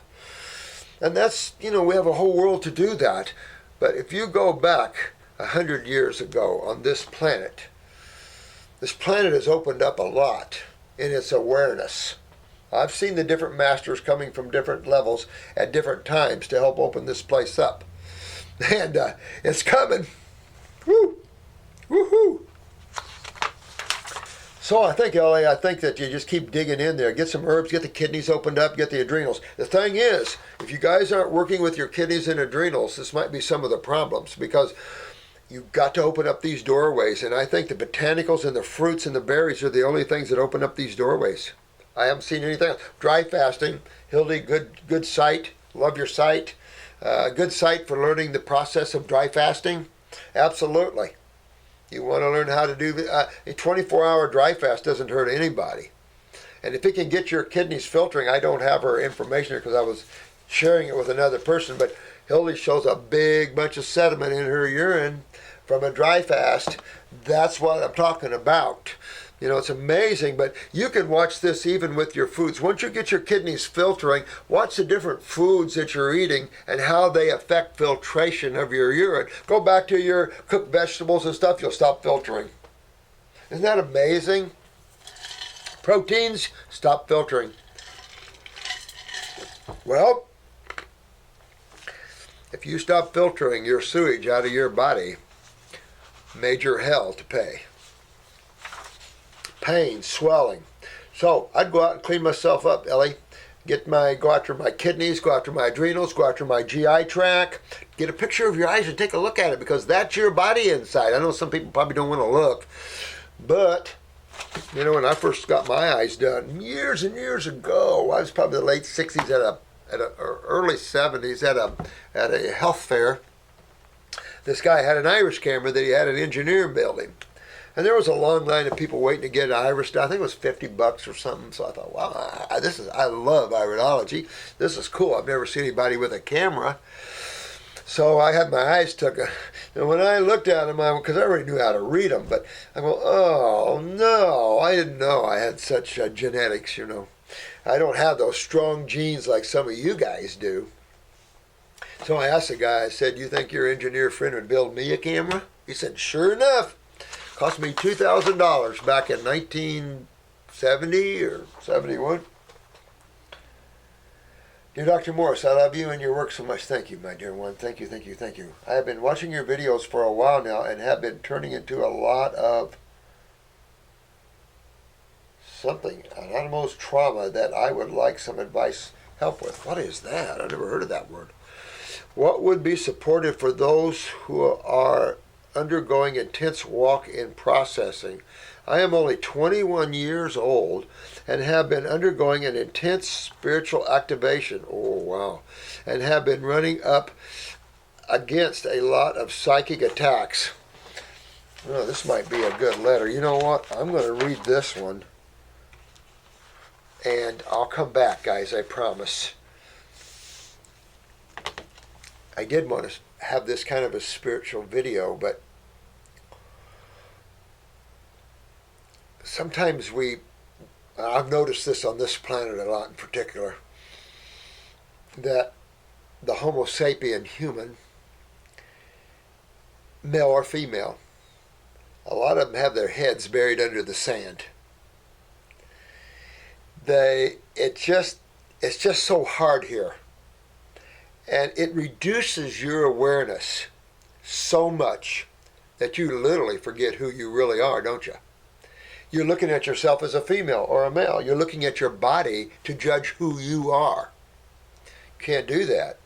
And that's, we have a whole world to do that. But if you go back 100 years ago on this planet has opened up a lot in its awareness. I've seen the different masters coming from different levels at different times to help open this place up. And it's coming. Woo! Woohoo! So I think, Elle, I think that you just keep digging in there. Get some herbs, get the kidneys opened up, get the adrenals. The thing is, if you guys aren't working with your kidneys and adrenals, this might be some of the problems, because you've got to open up these doorways. And I think the botanicals and the fruits and the berries are the only things that open up these doorways. I haven't seen anything else. Dry fasting, Hildy, good site. Love your site. Good site for learning the process of dry fasting. Absolutely. You want to learn how to do a 24-hour dry fast doesn't hurt anybody. And if it can get your kidneys filtering, I don't have her information here because I was sharing it with another person, but Hildy shows a big bunch of sediment in her urine from a dry fast. That's what I'm talking about. It's amazing, but you can watch this even with your foods. Once you get your kidneys filtering, watch the different foods that you're eating and how they affect filtration of your urine. Go back to your cooked vegetables and stuff, you'll stop filtering. Isn't that amazing? Proteins, stop filtering. Well, If you stop filtering your sewage out of your body, major hell to pay. Pain, swelling. So I'd go out and clean myself up, Ellie. Go after my kidneys, go after my adrenals, go after my GI tract. Get a picture of your eyes and take a look at it, because that's your body inside. I know some people probably don't want to look, but when I first got my eyes done years and years ago, I was probably the late '60s or early '70s at a health fair. This guy had an iris camera that he had an engineer build him. And there was a long line of people waiting to get an iris done. I think it was $50 or something. So I thought, wow, I love iridology. This is cool. I've never seen anybody with a camera. So I had my eyes took. And when I looked at them, because I already knew how to read them, but I go, oh, no, I didn't know I had such genetics, I don't have those strong genes like some of you guys do. So I asked the guy, I said, you think your engineer friend would build me a camera? He said, sure enough. Cost me $2,000 back in 1970 or 71. Dear Dr. Morse, I love you and your work so much. Thank you, my dear one. Thank you, thank you, thank you. I have been watching your videos for a while now and have been turning into a lot of something, anonymous trauma that I would like some advice, help with. What is that? I've never heard of that word. What would be supportive for those who are undergoing intense walk-in processing? I am only 21 years old and have been undergoing an intense spiritual activation. Oh, wow. And have been running up against a lot of psychic attacks. Oh, this might be a good letter. You know what? I'm going to read this one. And I'll come back, guys, I promise. I did want to have this kind of a spiritual video, but sometimes I've noticed this on this planet a lot in particular, that the Homo sapien human, male or female, a lot of them have their heads buried under the sand. It's just so hard here. And it reduces your awareness so much that you literally forget who you really are, don't you? You're looking at yourself as a female or a male. You're looking at your body to judge who you are. You can't do that.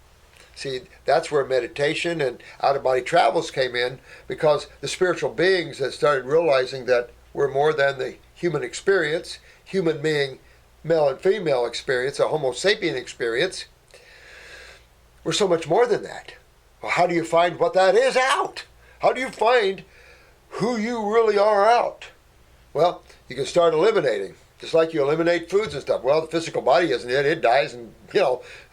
See, that's where meditation and out-of-body travels came in, because the spiritual beings that started realizing that we're more than the human experience, human being, male and female experience, a Homo sapien experience. We're so much more than that. Well, how do you find what that is out? How do you find who you really are out? Well, you can start eliminating, just like you eliminate foods and stuff. Well, the physical body isn't it. It dies, and,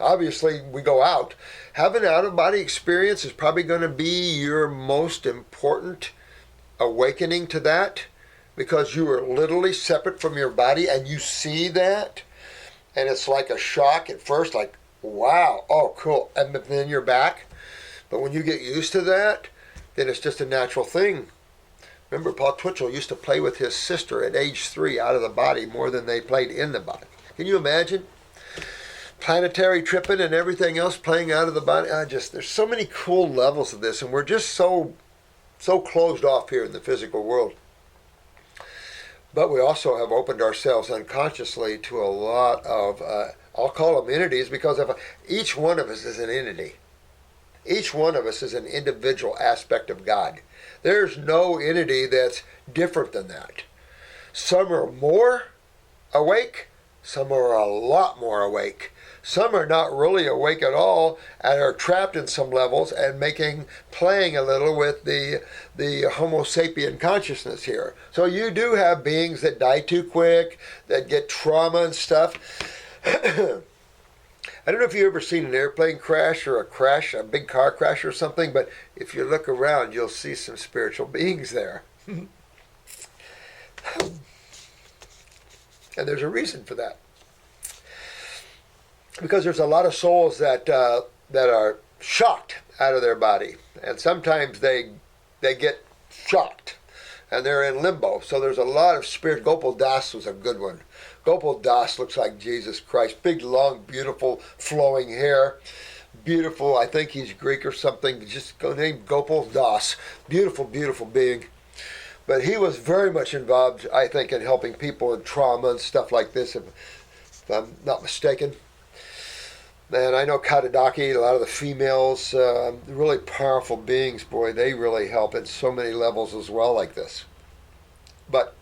obviously we go out. Having an out-of-body experience is probably going to be your most important awakening to that, because you are literally separate from your body and you see that. And it's like a shock at first, like, wow, oh, cool. And then you're back. But when you get used to that, then it's just a natural thing. Remember, Paul Twitchell used to play with his sister at age 3 out of the body more than they played in the body. Can you imagine? Planetary tripping and everything else playing out of the body. There's so many cool levels of this, and we're just so closed off here in the physical world. But we also have opened ourselves unconsciously to a lot of, I'll call them entities, because each one of us is an entity. Each one of us is an individual aspect of God. There's no entity that's different than that. Some are more awake, some are a lot more awake. Some are not really awake at all and are trapped in some levels and playing a little with the Homo sapien consciousness here. So you do have beings that die too quick, that get trauma and stuff. I don't know if you've ever seen an airplane crash or a big car crash or something, but if you look around, you'll see some spiritual beings there. And there's a reason for that. Because there's a lot of souls that are shocked out of their body. And sometimes they get shocked and they're in limbo. So there's a lot of spirit. Gopal Das was a good one. Gopal Das looks like Jesus Christ. Big, long, beautiful, flowing hair. beautiful, I think he's Greek or something, just named Gopal Das. Beautiful, beautiful being. But he was very much involved, I think, in helping people in trauma and stuff like this, if I'm not mistaken. And I know Katadaki, a lot of the females, really powerful beings, boy, they really help at so many levels as well like this. But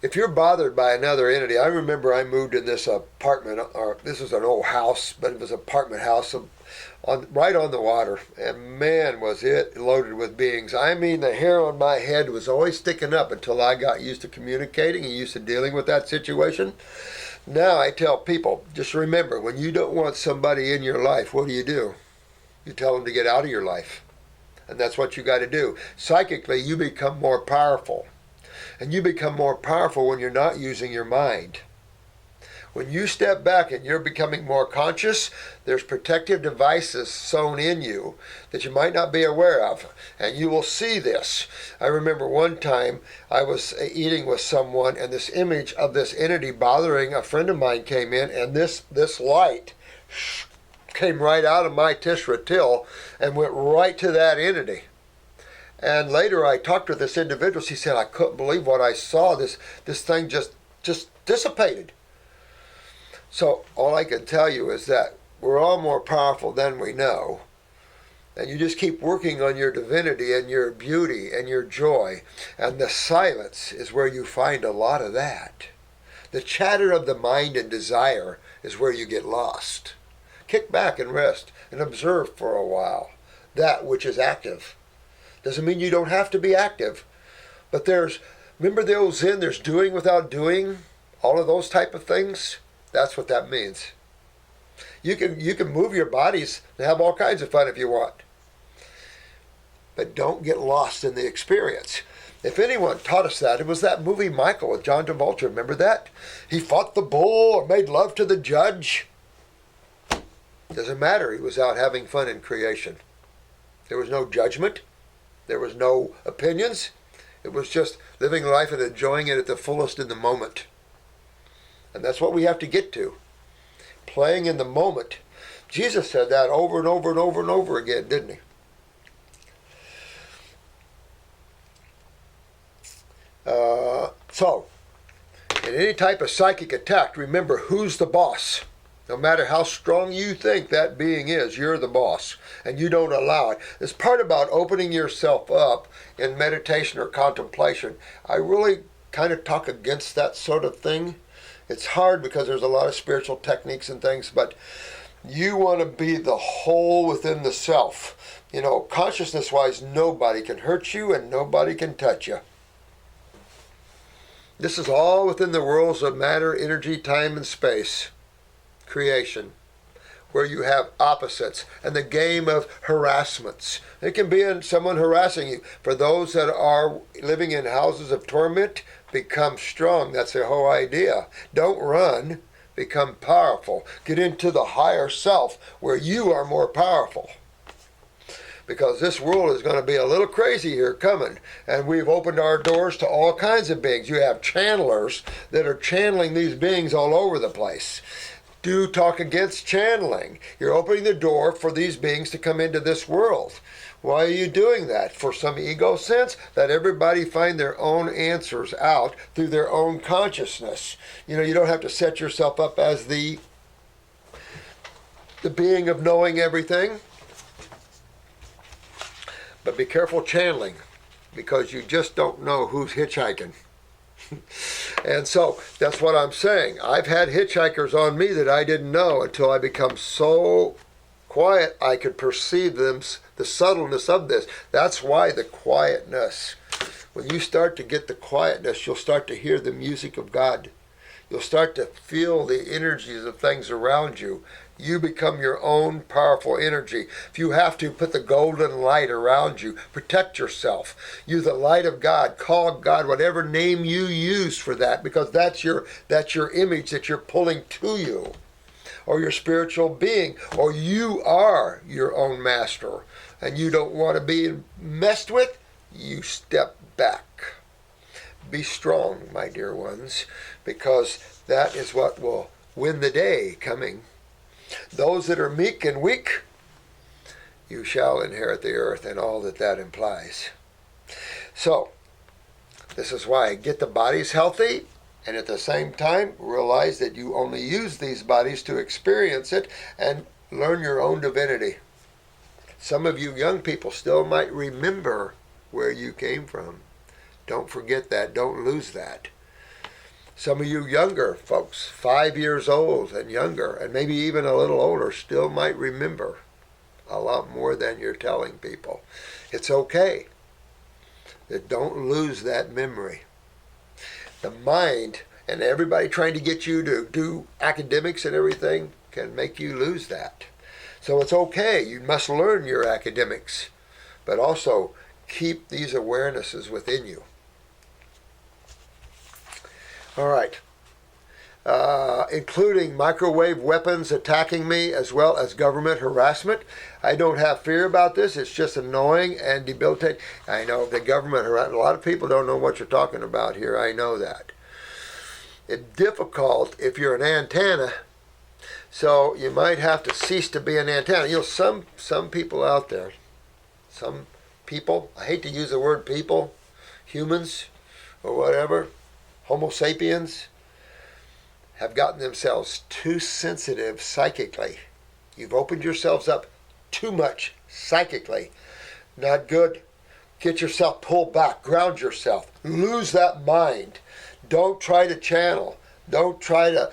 if you're bothered by another entity, I remember I moved in this apartment, or this was an old house, but it was an apartment house right on the water, and man, was it loaded with beings. I mean, the hair on my head was always sticking up until I got used to communicating and used to dealing with that situation. Now I tell people, just remember, when you don't want somebody in your life, what do? You tell them to get out of your life. And that's what you got to do. Psychically, you become more powerful. And you become more powerful when you're not using your mind. When you step back and you're becoming more conscious, there's protective devices sewn in you that you might not be aware of. And you will see this. I remember one time I was eating with someone, and this image of this entity bothering a friend of mine came in, and this light came right out of my Tishra till and went right to that entity. And later I talked with this individual. She said, I couldn't believe what I saw. This thing just dissipated. So all I can tell you is that we're all more powerful than we know. And you just keep working on your divinity and your beauty and your joy. And the silence is where you find a lot of that. The chatter of the mind and desire is where you get lost. Kick back and rest and observe for a while that which is active. Doesn't mean you don't have to be active. But remember the old Zen, there's doing without doing, all of those type of things. That's what that means. You can move your bodies and have all kinds of fun if you want. But don't get lost in the experience. If anyone taught us that, it was that movie Michael with John Travolta. Remember that? He fought the bull or made love to the judge. Doesn't matter. He was out having fun in creation. There was no judgment. There was no opinions. It was just living life and enjoying it at the fullest in the moment. And that's what we have to get to. Playing in the moment. Jesus said that over and over and over and over again, didn't he? So, in any type of psychic attack, remember who's the boss. No matter how strong you think that being is, you're the boss. And you don't allow it. It's part about opening yourself up in meditation or contemplation. I really kind of talk against that sort of thing. It's hard because there's a lot of spiritual techniques and things, but you want to be the whole within the self. You know, consciousness-wise, nobody can hurt you and nobody can touch you. This is all within the worlds of matter, energy, time, and space. Creation, where you have opposites, and the game of harrasments. It can be in someone harassing you. For those that are living in houses of torment, become strong. That's the whole idea. Don't run. Become powerful. Get into the higher self where you are more powerful. Because this world is going to be a little crazy here coming. And we've opened our doors to all kinds of beings. You have channelers that are channeling these beings all over the place. Do talk against channeling. You're opening the door for these beings to come into this world. Why are you doing that? For some ego sense? Let everybody find their own answers out through their own consciousness. You know, you don't have to set yourself up as the being of knowing everything. But be careful channeling, because you just don't know who's hitchhiking. And so that's what I'm saying. I've had hitchhikers on me that I didn't know until I become so quiet I could perceive them, the subtleness of this. That's why the quietness. When you start to get the quietness, you'll start to hear the music of God. You'll start to feel the energies of things around you. You become your own powerful energy. If you have to, put the golden light around you. Protect yourself. Use the light of God. Call God whatever name you use for that, because that's your image that you're pulling to you, or your spiritual being, or you are your own master, and you don't want to be messed with. You step back. Be strong, my dear ones, because that is what will win the day coming. Those that are meek and weak, you shall inherit the earth and all that that implies. So, this is why get the bodies healthy, and at the same time realize that you only use these bodies to experience it and learn your own divinity. Some of you young people still might remember where you came from. Don't forget that. Don't lose that. Some of you younger folks, 5 years old and younger, and maybe even a little older, still might remember a lot more than you're telling people. It's okay. Don't lose that memory. The mind, and everybody trying to get you to do academics and everything, can make you lose that. So it's okay. You must learn your academics, but also keep these awarenesses within you. All right. Including microwave weapons attacking me as well as government harassment. I don't have fear about this. It's just annoying and debilitating. I know the government harassment, a lot of people don't know what you're talking about here. I know that. It's difficult if you're an antenna, so you might have to cease to be an antenna. You know, some people out there, some people, I hate to use the word people, humans or whatever, Homo sapiens, have gotten themselves too sensitive psychically. You've opened yourselves up too much psychically. Not good. Get yourself pulled back. Ground yourself. Lose that mind. Don't try to channel. Don't try to,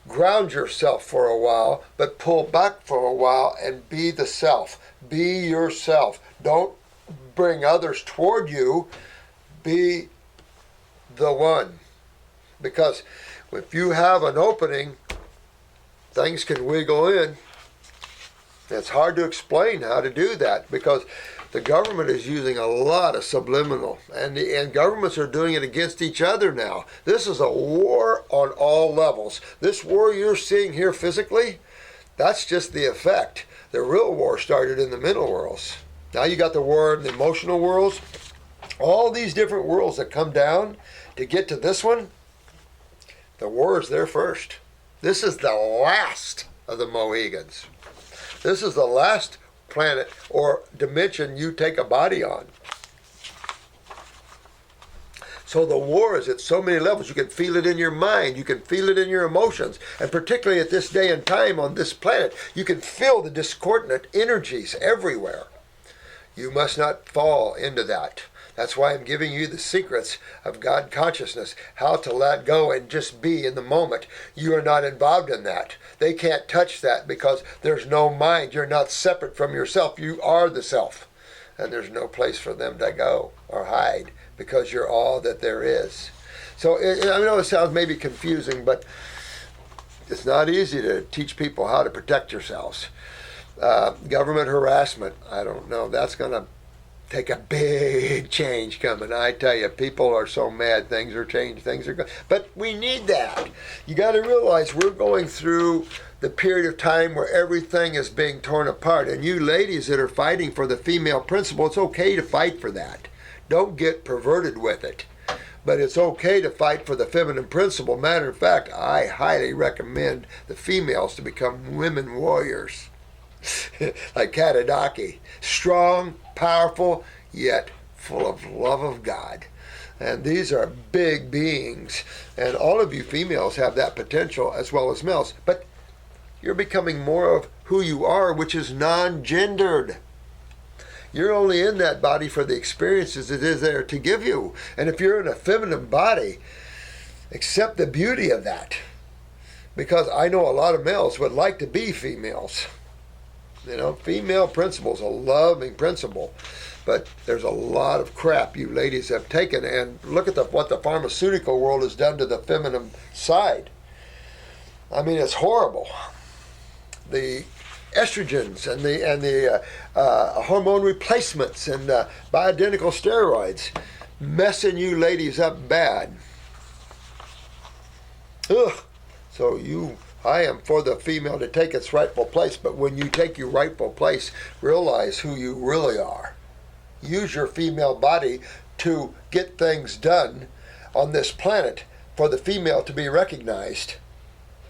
ground yourself for a while, but pull back for a while and be the self. Be yourself. Don't bring others toward you. Be the one. Because if you have an opening, things can wiggle in. It's hard to explain how to do that because the government is using a lot of subliminal, and governments are doing it against each other now. This is a war on all levels. This war you're seeing here physically, that's just the effect. The real war started in the mental worlds. Now you got the war in the emotional worlds. All these different worlds that come down to get to this one, the war is there first. This is the last of the Mohegans. This is the last planet or dimension you take a body on. So the war is at so many levels. You can feel it in your mind. You can feel it in your emotions. And particularly at this day and time on this planet, you can feel the discordant energies everywhere. You must not fall into that. That's why I'm giving you the secrets of God consciousness, how to let go and just be in the moment. You are not involved in that. They can't touch that because there's no mind. You're not separate from yourself. You are the self. And there's no place for them to go or hide because you're all that there is. So I know it sounds maybe confusing, but it's not easy to teach people how to protect yourselves. Government harassment, I don't know. That's going to take a big change coming. I tell you, people are so mad things are changed, things are good. But we need that. You got to realize we're going through the period of time where everything is being torn apart. And you ladies that are fighting for the female principle, it's okay to fight for that. Don't get perverted with it. But it's okay to fight for the feminine principle. Matter of fact, I highly recommend the females to become women warriors. Like Katadaki. Strong, powerful, yet full of love of God. And these are big beings. And all of you females have that potential as well as males. But you're becoming more of who you are, which is non-gendered. You're only in that body for the experiences it is there to give you. And if you're in a feminine body, accept the beauty of that. Because I know a lot of males would like to be females. Female principle is a loving principle, but there's a lot of crap you ladies have taken, and look at what the pharmaceutical world has done to the feminine side. I mean, it's horrible. The estrogens and the hormone replacements and bioidentical steroids messing you ladies up bad. Ugh. So I am for the female to take its rightful place, but when you take your rightful place, realize who you really are. Use your female body to get things done on this planet for the female to be recognized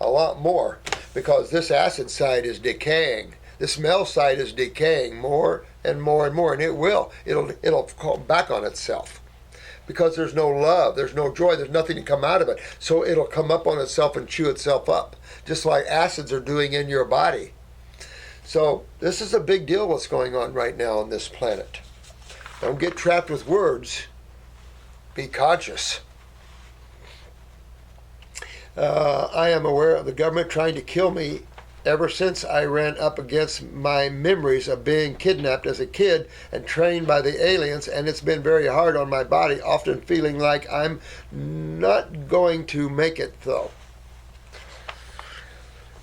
a lot more. because this acid side is decaying. This male side is decaying more and more and more, and it'll come back on itself. Because there's no love, there's no joy, there's nothing to come out of it. So it'll come up on itself and chew itself up, just like acids are doing in your body. So this is a big deal what's going on right now on this planet. Don't get trapped with words. Be conscious. I am aware of the government trying to kill me ever since I ran up against my memories of being kidnapped as a kid and trained by the aliens, and it's been very hard on my body, often feeling like I'm not going to make it though.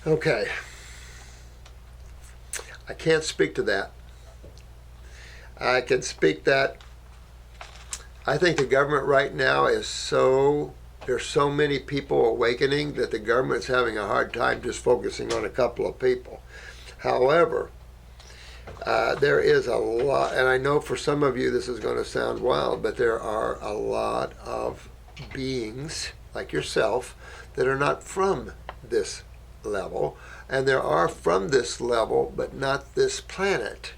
Okay. I can't speak to that. I can speak that I think the government right now is there's so many people awakening that the government's having a hard time just focusing on a couple of people. However, there is a lot, and I know for some of you this is going to sound wild, but there are a lot of beings like yourself that are not from this level, and there are from this level but not this planet.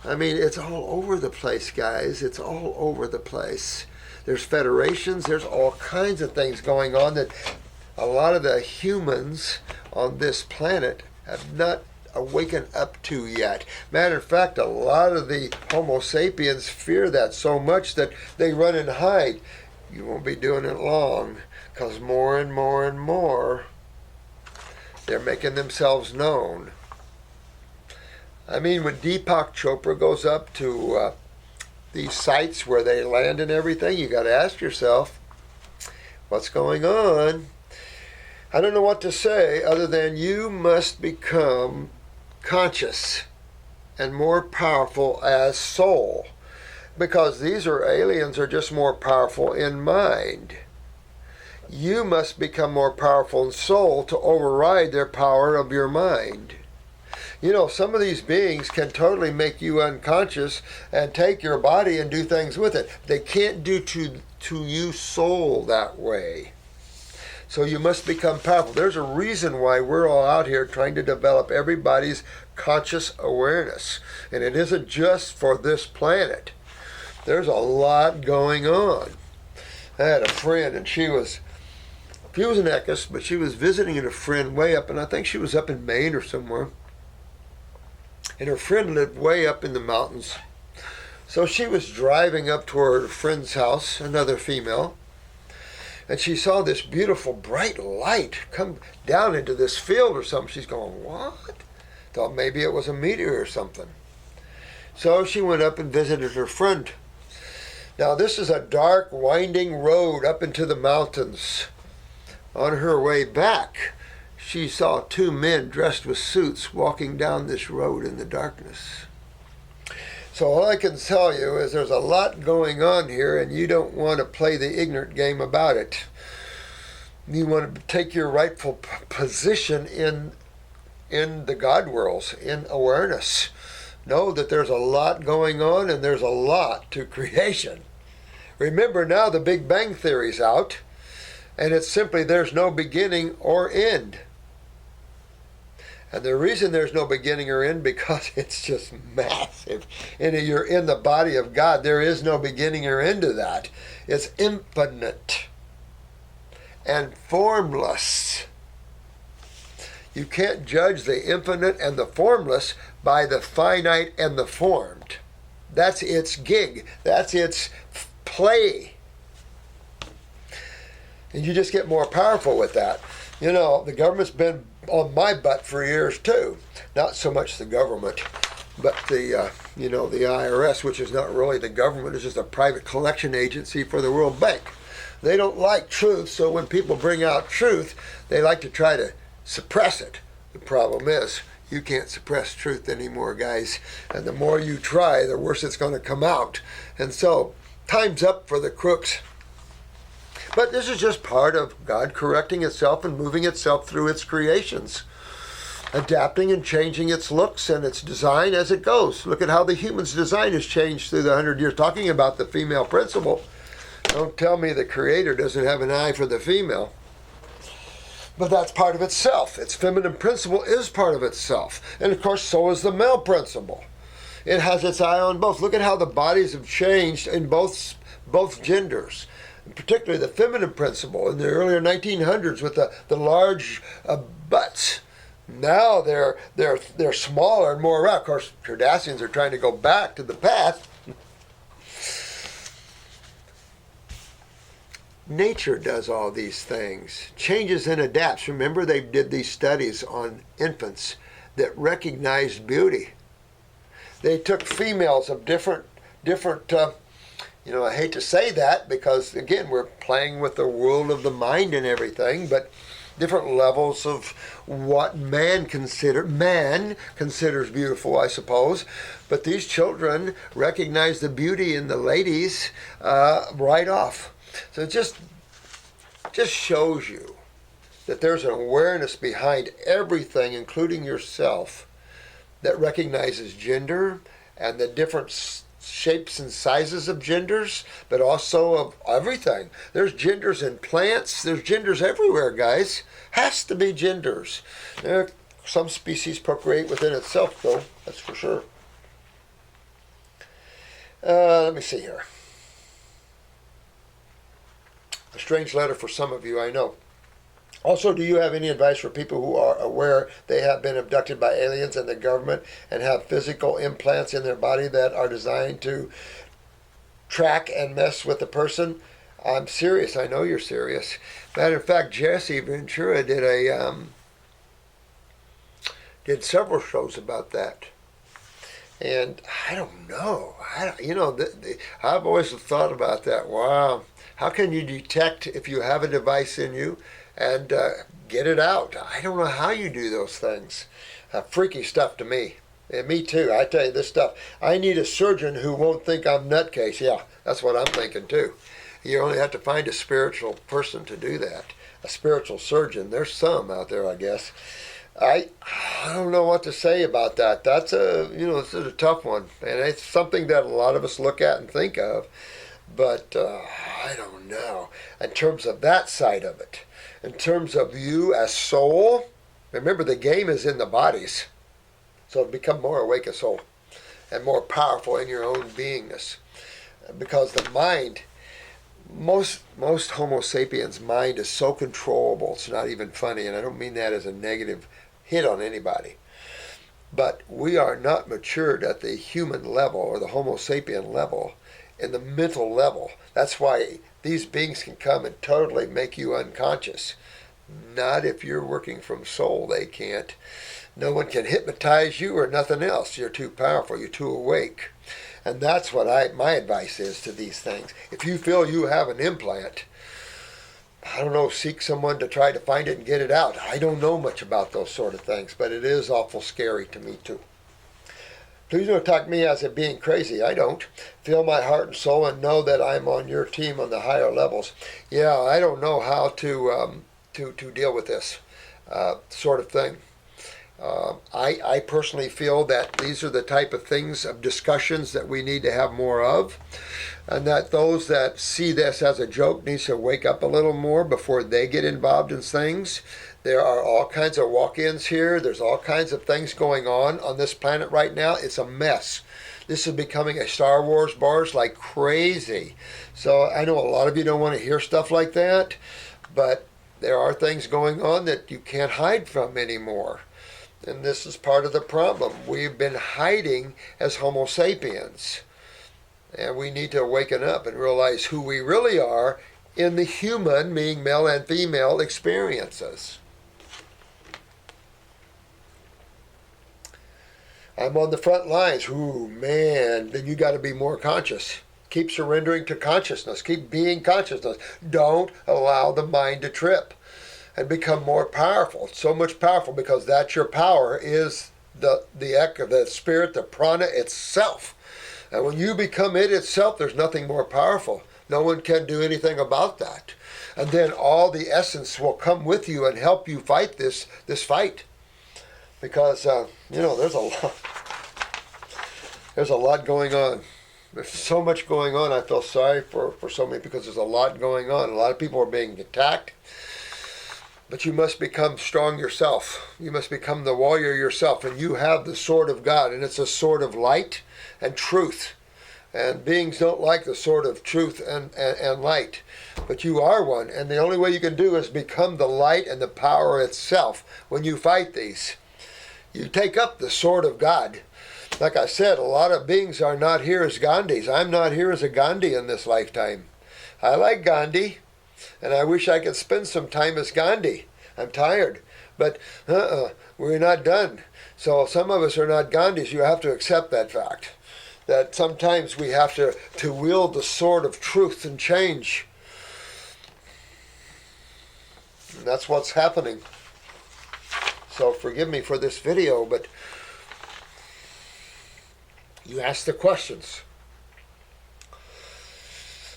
I mean, it's all over the place, guys. It's all over the place. There's federations, there's all kinds of things going on that a lot of the humans on this planet have not awakened up to yet. Matter of fact, a lot of the Homo sapiens fear that so much that they run and hide. You won't be doing it long, because more and more and more they're making themselves known. I mean, when Deepak Chopra goes up to these sites where they land and everything, you got to ask yourself, what's going on? I don't know what to say other than you must become conscious and more powerful as soul, because these aliens are just more powerful in mind. You must become more powerful in soul to override their power of your mind. You know, some of these beings can totally make you unconscious and take your body and do things with it. They can't do to you soul that way. So you must become powerful. There's a reason why we're all out here trying to develop everybody's conscious awareness. And it isn't just for this planet. There's a lot going on. I had a friend, and she was an echist, but she was visiting a friend way up, and I think she was up in Maine or somewhere. And her friend lived way up in the mountains. So she was driving up to her friend's house, another female, and she saw this beautiful bright light come down into this field or something. She's going, what? Thought maybe it was a meteor or something. So she went up and visited her friend. Now this is a dark, winding road up into the mountains. On her way back, she saw two men dressed with suits walking down this road in the darkness. So all I can tell you is there's a lot going on here, and you don't want to play the ignorant game about it. You want to take your rightful position in the God worlds, in awareness. Know that there's a lot going on, and there's a lot to creation. Remember now the Big Bang Theory's out, and it's simply there's no beginning or end. And the reason there's no beginning or end, because it's just massive. And you're in the body of God. There is no beginning or end to that. It's infinite and formless. You can't judge the infinite and the formless by the finite and the formed. That's its gig. That's its play. And you just get more powerful with that. You know, the government's been on my butt for years too. Not so much the government, but the IRS, which is not really the government. It's just a private collection agency for the World Bank. They don't like truth, so when people bring out truth, they like to try to suppress it. The problem is, you can't suppress truth anymore, guys. And the more you try, the worse it's going to come out. And so, time's up for the crooks. But this is just part of God correcting itself and moving itself through its creations, adapting and changing its looks and its design as it goes. Look at how the human's design has changed through the 100 years. Talking about the female principle, don't tell me the Creator doesn't have an eye for the female. But that's part of itself. Its feminine principle is part of itself. And of course, so is the male principle. It has its eye on both. Look at how the bodies have changed in both genders. And particularly the feminine principle in the earlier 1900s with the large butts. Now they're smaller and more round. Of course, Cardassians are trying to go back to the past. Nature does all these things, changes and adapts. Remember, they did these studies on infants that recognized beauty. They took females of different. I hate to say that because again, we're playing with the world of the mind and everything, but different levels of what man considers beautiful, I suppose. But these children recognize the beauty in the ladies right off. So it just shows you that there's an awareness behind everything, including yourself, that recognizes gender and the different shapes and sizes of genders, but also of everything. There's genders in plants. There's genders everywhere, guys. Has to be genders. Some species procreate within itself, though. That's for sure. Let me see here. A strange letter for some of you, I know. Also, do you have any advice for people who are aware they have been abducted by aliens and the government and have physical implants in their body that are designed to track and mess with the person? I'm serious. I know you're serious. Matter of fact, Jesse Ventura did several shows about that. And I don't know. I've always thought about that. Wow. How can you detect if you have a device in you and get it out? I don't know how you do those things. Freaky stuff to me. And me too. I tell you this stuff. I need a surgeon who won't think I'm nutcase. Yeah, that's what I'm thinking too. You only have to find a spiritual person to do that. A spiritual surgeon. There's some out there, I guess. I don't know what to say about that. That's this is a tough one. And it's something that a lot of us look at and think of. But I don't know. In terms of that side of it, in terms of you as soul, remember the game is in the bodies. So become more awake as soul and more powerful in your own beingness. Because the mind, most Homo sapiens' mind is so controllable, it's not even funny. And I don't mean that as a negative hit on anybody. But we are not matured at the human level or the Homo sapien level. In the mental level. That's why these beings can come and totally make you unconscious. Not if you're working from soul, they can't. No one can hypnotize you or nothing else. You're too powerful, you're too awake. And that's what my advice is to these things. If you feel you have an implant, I don't know, seek someone to try to find it and get it out. I don't know much about those sort of things, but it is awful scary to me too. Please don't attack me as if being crazy. I don't. Feel my heart and soul and know that I'm on your team on the higher levels. Yeah, I don't know how to deal with this sort of thing. I personally feel that these are the type of things, of discussions that we need to have more of, and that those that see this as a joke needs to wake up a little more before they get involved in things. There are all kinds of walk-ins here. There's all kinds of things going on this planet right now. It's a mess. This is becoming a Star Wars bars like crazy. So I know a lot of you don't want to hear stuff like that, but there are things going on that you can't hide from anymore. And this is part of the problem. We've been hiding as Homo sapiens. And we need to waken up and realize who we really are in the human, meaning male and female, experiences. I'm on the front lines. Ooh, man, then you got to be more conscious. Keep surrendering to consciousness. Keep being consciousness. Don't allow the mind to trip and become more powerful. It's so much powerful because that's your power is the spirit, the prana itself. And when you become it itself, there's nothing more powerful. No one can do anything about that. And then all the essence will come with you and help you fight this fight. Because, there's a lot going on. There's so much going on. I feel sorry for so many because there's a lot going on. A lot of people are being attacked. But you must become strong yourself. You must become the warrior yourself. And you have the sword of God. And it's a sword of light and truth. And beings don't like the sword of truth and light. But you are one. And the only way you can do is become the light and the power itself when you fight these. You take up the sword of God. Like I said, a lot of beings are not here as Gandhis. I'm not here as a Gandhi in this lifetime. I like Gandhi. And I wish I could spend some time as Gandhi. I'm tired. But we're not done. So some of us are not Gandhis. You have to accept that fact. That sometimes we have to wield the sword of truth and change. And that's what's happening. So forgive me for this video, but you ask the questions.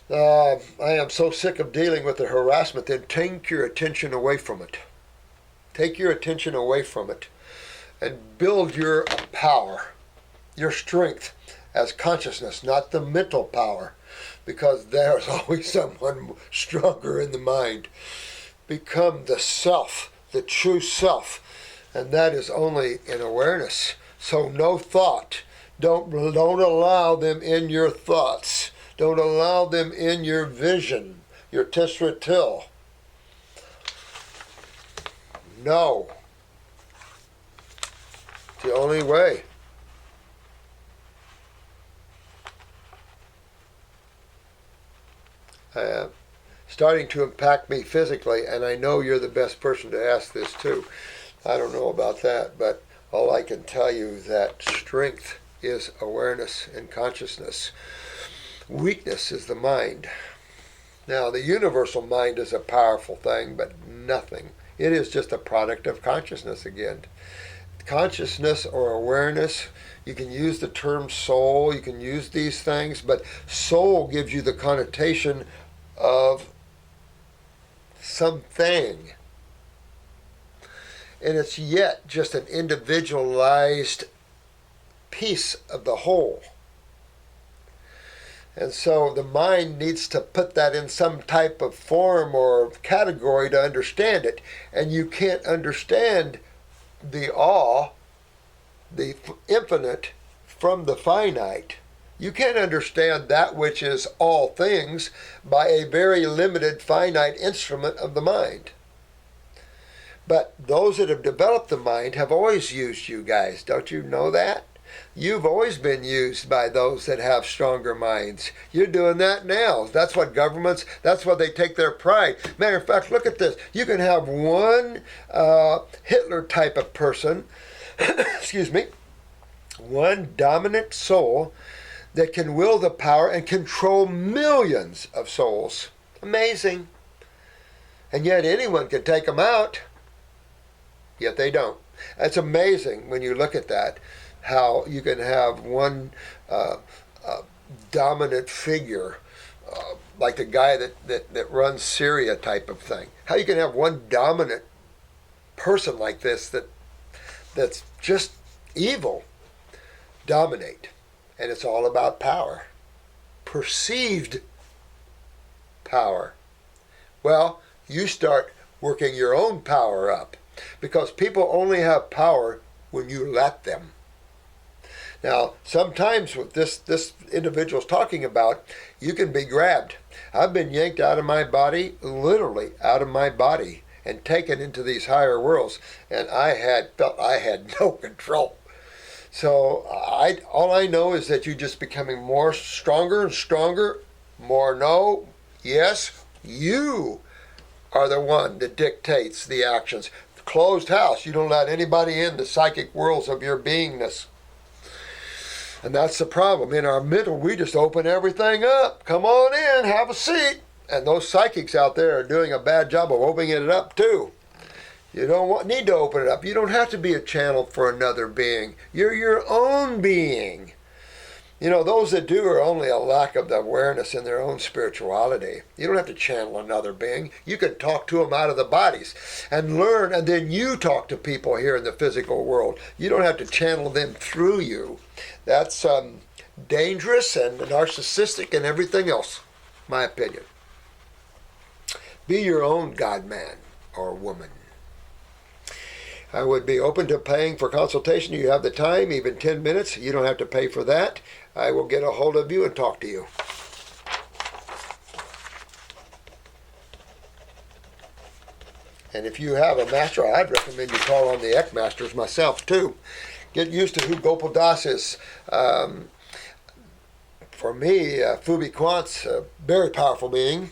I am so sick of dealing with the harassment. Then take your attention away from it. Take your attention away from it and build your power, your strength as consciousness, not the mental power, because there's always someone stronger in the mind. Become the self, the true self, and that is only in awareness. So no thought. Don't allow them in your thoughts. Don't allow them in your vision, your tisra till. No. It's the only way. Starting to impact me physically, and I know you're the best person to ask this too. I don't know about that, but all I can tell you is that strength is awareness and consciousness. Weakness is the mind. Now, the universal mind is a powerful thing, but nothing. It is just a product of consciousness again. Consciousness or awareness, you can use the term soul, you can use these things, but soul gives you the connotation of something. And it's yet just an individualized piece of the whole. And so the mind needs to put that in some type of form or category to understand it. And you can't understand the all, the infinite, from the finite. You can't understand that which is all things by a very limited finite instrument of the mind. But those that have developed the mind have always used you guys. Don't you know that? You've always been used by those that have stronger minds. You're doing that now. That's what governments, that's why they take their pride. Matter of fact, look at this. You can have one Hitler type of person, excuse me, one dominant soul that can will the power and control millions of souls. Amazing. And yet anyone can take them out. Yet they don't. It's amazing when you look at that, how you can have one dominant figure, like the guy that runs Syria type of thing. How you can have one dominant person like this that's just evil dominate. And it's all about power. Perceived power. Well, you start working your own power up. Because people only have power when you let them. Now, sometimes what this individual's talking about, you can be grabbed. I've been yanked out of my body, literally out of my body, and taken into these higher worlds, and I felt I had no control. So all I know is that you're just becoming more stronger and stronger, more no, yes, you are the one that dictates the actions. Closed house. You don't let anybody in the psychic worlds of your beingness. And that's the problem. In our mental, we just open everything up. Come on in, have a seat. And those psychics out there are doing a bad job of opening it up too. You don't need to open it up. You don't have to be a channel for another being. You're your own being. You know, those that do are only a lack of the awareness in their own spirituality. You don't have to channel another being. You can talk to them out of the bodies and learn, and then you talk to people here in the physical world. You don't have to channel them through you. That's dangerous and narcissistic and everything else, my opinion. Be your own God man or woman. I would be open to paying for consultation. You have the time, even 10 minutes. You don't have to pay for that. I will get a hold of you and talk to you. And if you have a master, I'd recommend you call on the ECK masters myself too. Get used to who Gopal Das is. For me, Phubi Quant's a very powerful being.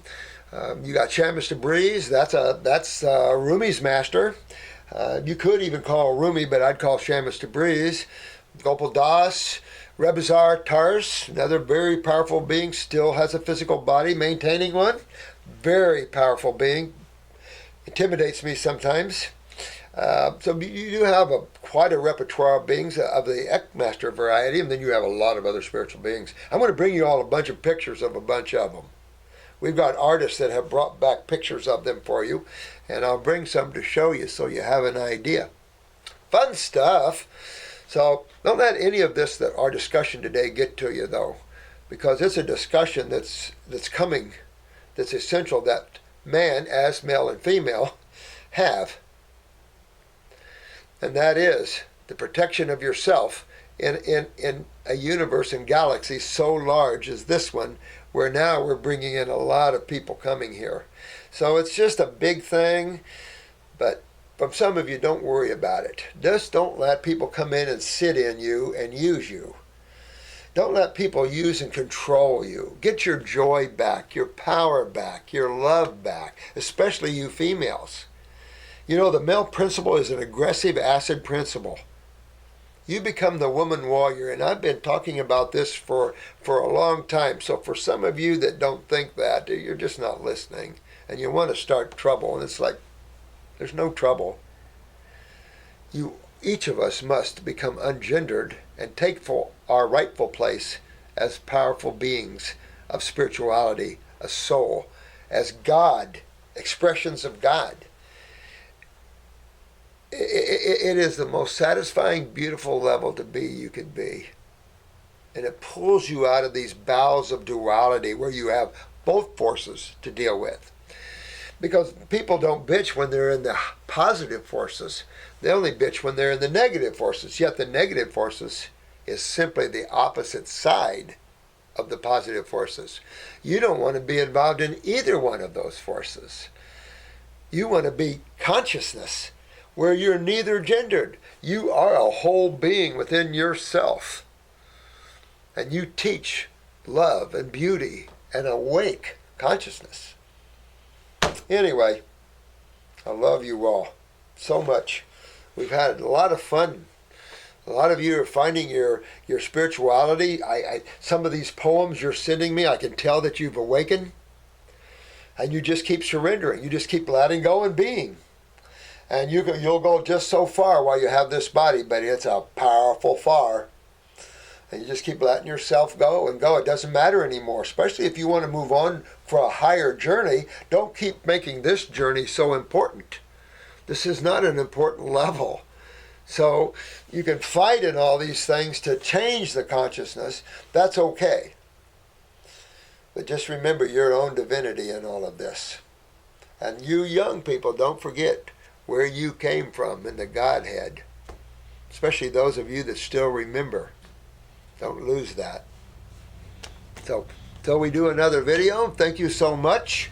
You got Shamus de Breeze. That's Rumi's master. You could even call Rumi, but I'd call Shamus de Breeze. Gopal Das, Rebazar Tars, another very powerful being, still has a physical body, maintaining one. Very powerful being. Intimidates me sometimes. So you do have quite a repertoire of beings of the Ekmaster variety, and then you have a lot of other spiritual beings. I'm going to bring you all a bunch of pictures of a bunch of them. We've got artists that have brought back pictures of them for you, and I'll bring some to show you so you have an idea. Fun stuff. So don't let any of this, that our discussion today, get to you, though, because it's a discussion that's coming, that's essential, that man, as male and female, have. And that is the protection of yourself in a universe and galaxy so large as this one, where now we're bringing in a lot of people coming here. So it's just a big thing, but from some of you, don't worry about it. Just don't let people come in and sit in you and use you. Don't let people use and control you. Get your joy back, your power back, your love back, especially you females. You know, the male principle is an aggressive acid principle. You become the woman warrior, and I've been talking about this for a long time. So for some of you that don't think that, you're just not listening, and you want to start trouble, and it's like, there's no trouble. Each of us must become ungendered and take our rightful place as powerful beings of spirituality, a soul, as God, expressions of God. It is the most satisfying, beautiful level to be you could be. And it pulls you out of these bowels of duality where you have both forces to deal with. Because people don't bitch when they're in the positive forces. They only bitch when they're in the negative forces. Yet the negative forces is simply the opposite side of the positive forces. You don't want to be involved in either one of those forces. You want to be consciousness, where you're neither gendered. You are a whole being within yourself. And you teach love and beauty and awake consciousness. Anyway, I love you all so much. We've had a lot of fun. A lot of you are finding your spirituality. Some of these poems you're sending me, I can tell that you've awakened. And you just keep surrendering. You just keep letting go and being. And you'll go just so far while you have this body, but it's a powerful far. And you just keep letting yourself go and go. It doesn't matter anymore, especially if you want to move on for a higher journey. Don't keep making this journey so important. This is not an important level. So you can fight in all these things to change the consciousness. That's okay. But just remember your own divinity in all of this. And you young people, don't forget where you came from in the Godhead. Especially those of you that still remember. Don't lose that. So, till we do another video, thank you so much.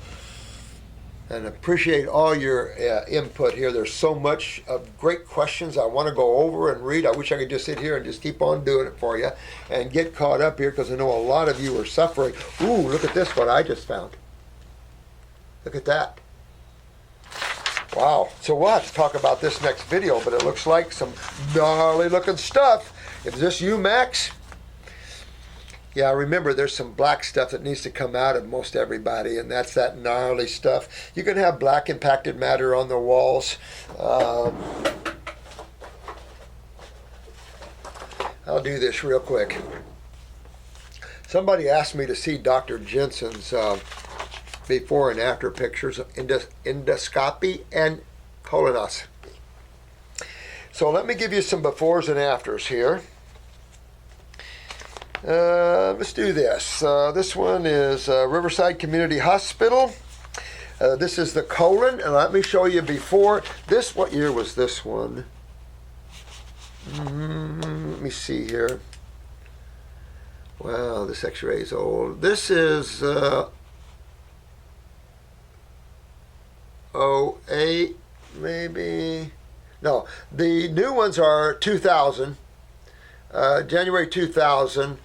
And appreciate all your input here. There's so much of great questions I want to go over and read. I wish I could just sit here and just keep on doing it for you and get caught up here, because I know a lot of you are suffering. Ooh, look at this, what I just found. Look at that. Wow. So we'll have to talk about this next video, but it looks like some gnarly looking stuff. Is this you, Max? Yeah, remember there's some black stuff that needs to come out of most everybody, and that's that gnarly stuff. You can have black impacted matter on the walls. I'll do this real quick. Somebody asked me to see Dr. Jensen's before and after pictures of endoscopy and colonoscopy. So let me give you some befores and afters here. Let's do this. This one is Riverside Community Hospital. This is the colon, and let me show you before. What year was this one? Let me see here. Wow, this x-ray is old. This is 08, maybe. No, the new ones are 2000, January 2000.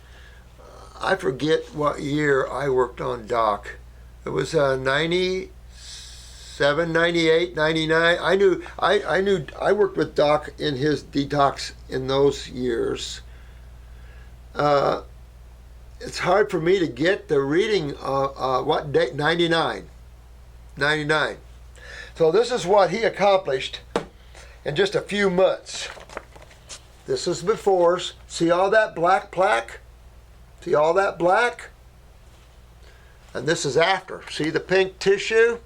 I forget what year I worked on Doc. It was 97, 98, 99. I knew I worked with Doc in his detox in those years. It's hard for me to get the reading what date. 99. So this is what he accomplished in just a few months. This is befores. See all that black plaque? See all that black? And this is after. See the pink tissue?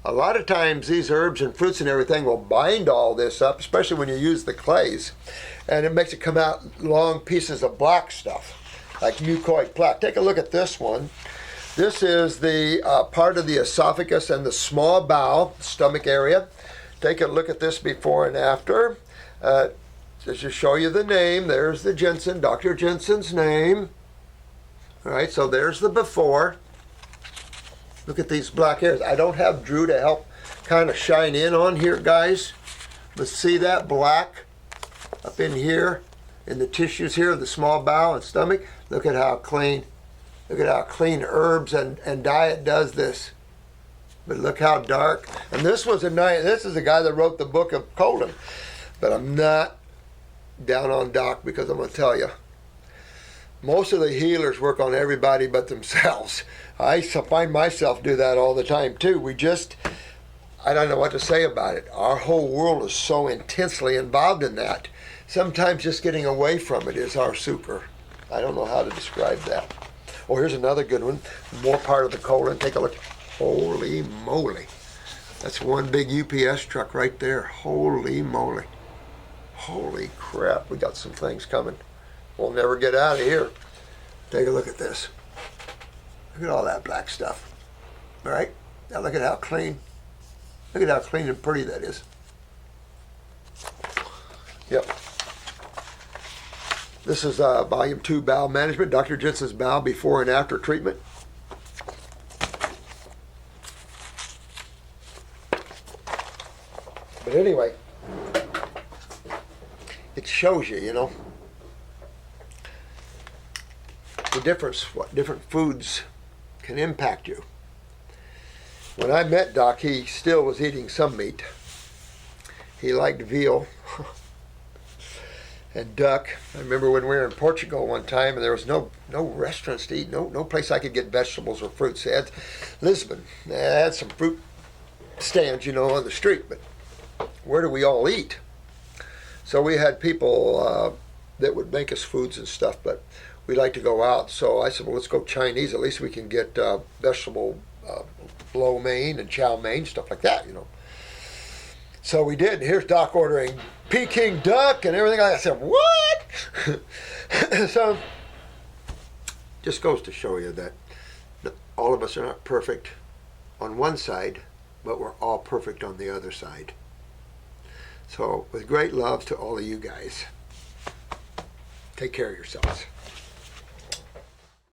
A lot of times these herbs and fruits and everything will bind all this up, especially when you use the clays. And it makes it come out long pieces of black stuff, like mucoid plaque. Take a look at this one. This is the part of the esophagus and the small bowel, stomach area. Take a look at this before and after. Just to show you the name, there's the Jensen, Dr. Jensen's name. All right, so there's the before. Look at these black hairs. I don't have Drew to help kind of shine in on here, guys. But see that black up in here, in the tissues here, the small bowel and stomach? Look at how clean. Look at how clean herbs and diet does this. But look how dark. And this was this is the guy that wrote the book of colon. But I'm not down on Doc, because I'm going to tell you, most of the healers work on everybody but themselves. I find myself do that all the time too. I don't know what to say about it. Our whole world is so intensely involved in that. Sometimes just getting away from it is our super. I don't know how to describe that. Oh, here's another good one. More part of the colon. Take a look. Holy moly. That's one big UPS truck right there. Holy moly. Holy crap. We got some things coming. We'll never get out of here. Take a look at this. Look at all that black stuff. All right? Now look at how clean. Look at how clean and pretty that is. Yep. This is Volume 2 Bowel Management, Dr. Jensen's Bowel Before and After Treatment. But anyway, it shows you, you know, the difference, what different foods can impact you. When I met Doc, he still was eating some meat. He liked veal and duck. I remember when we were in Portugal one time, and there was no restaurants to eat, no place I could get vegetables or fruits. They had Lisbon. They had some fruit stands, you know, on the street, but where do we all eat? So we had people that would make us foods and stuff, but we like to go out. So I said, well, let's go Chinese. At least we can get vegetable lo mein and chow mein, stuff like that, you know. So we did. And here's Doc ordering Peking duck and everything. I said, what? So just goes to show you that all of us are not perfect on one side, but we're all perfect on the other side. So with great love to all of you guys, take care of yourselves.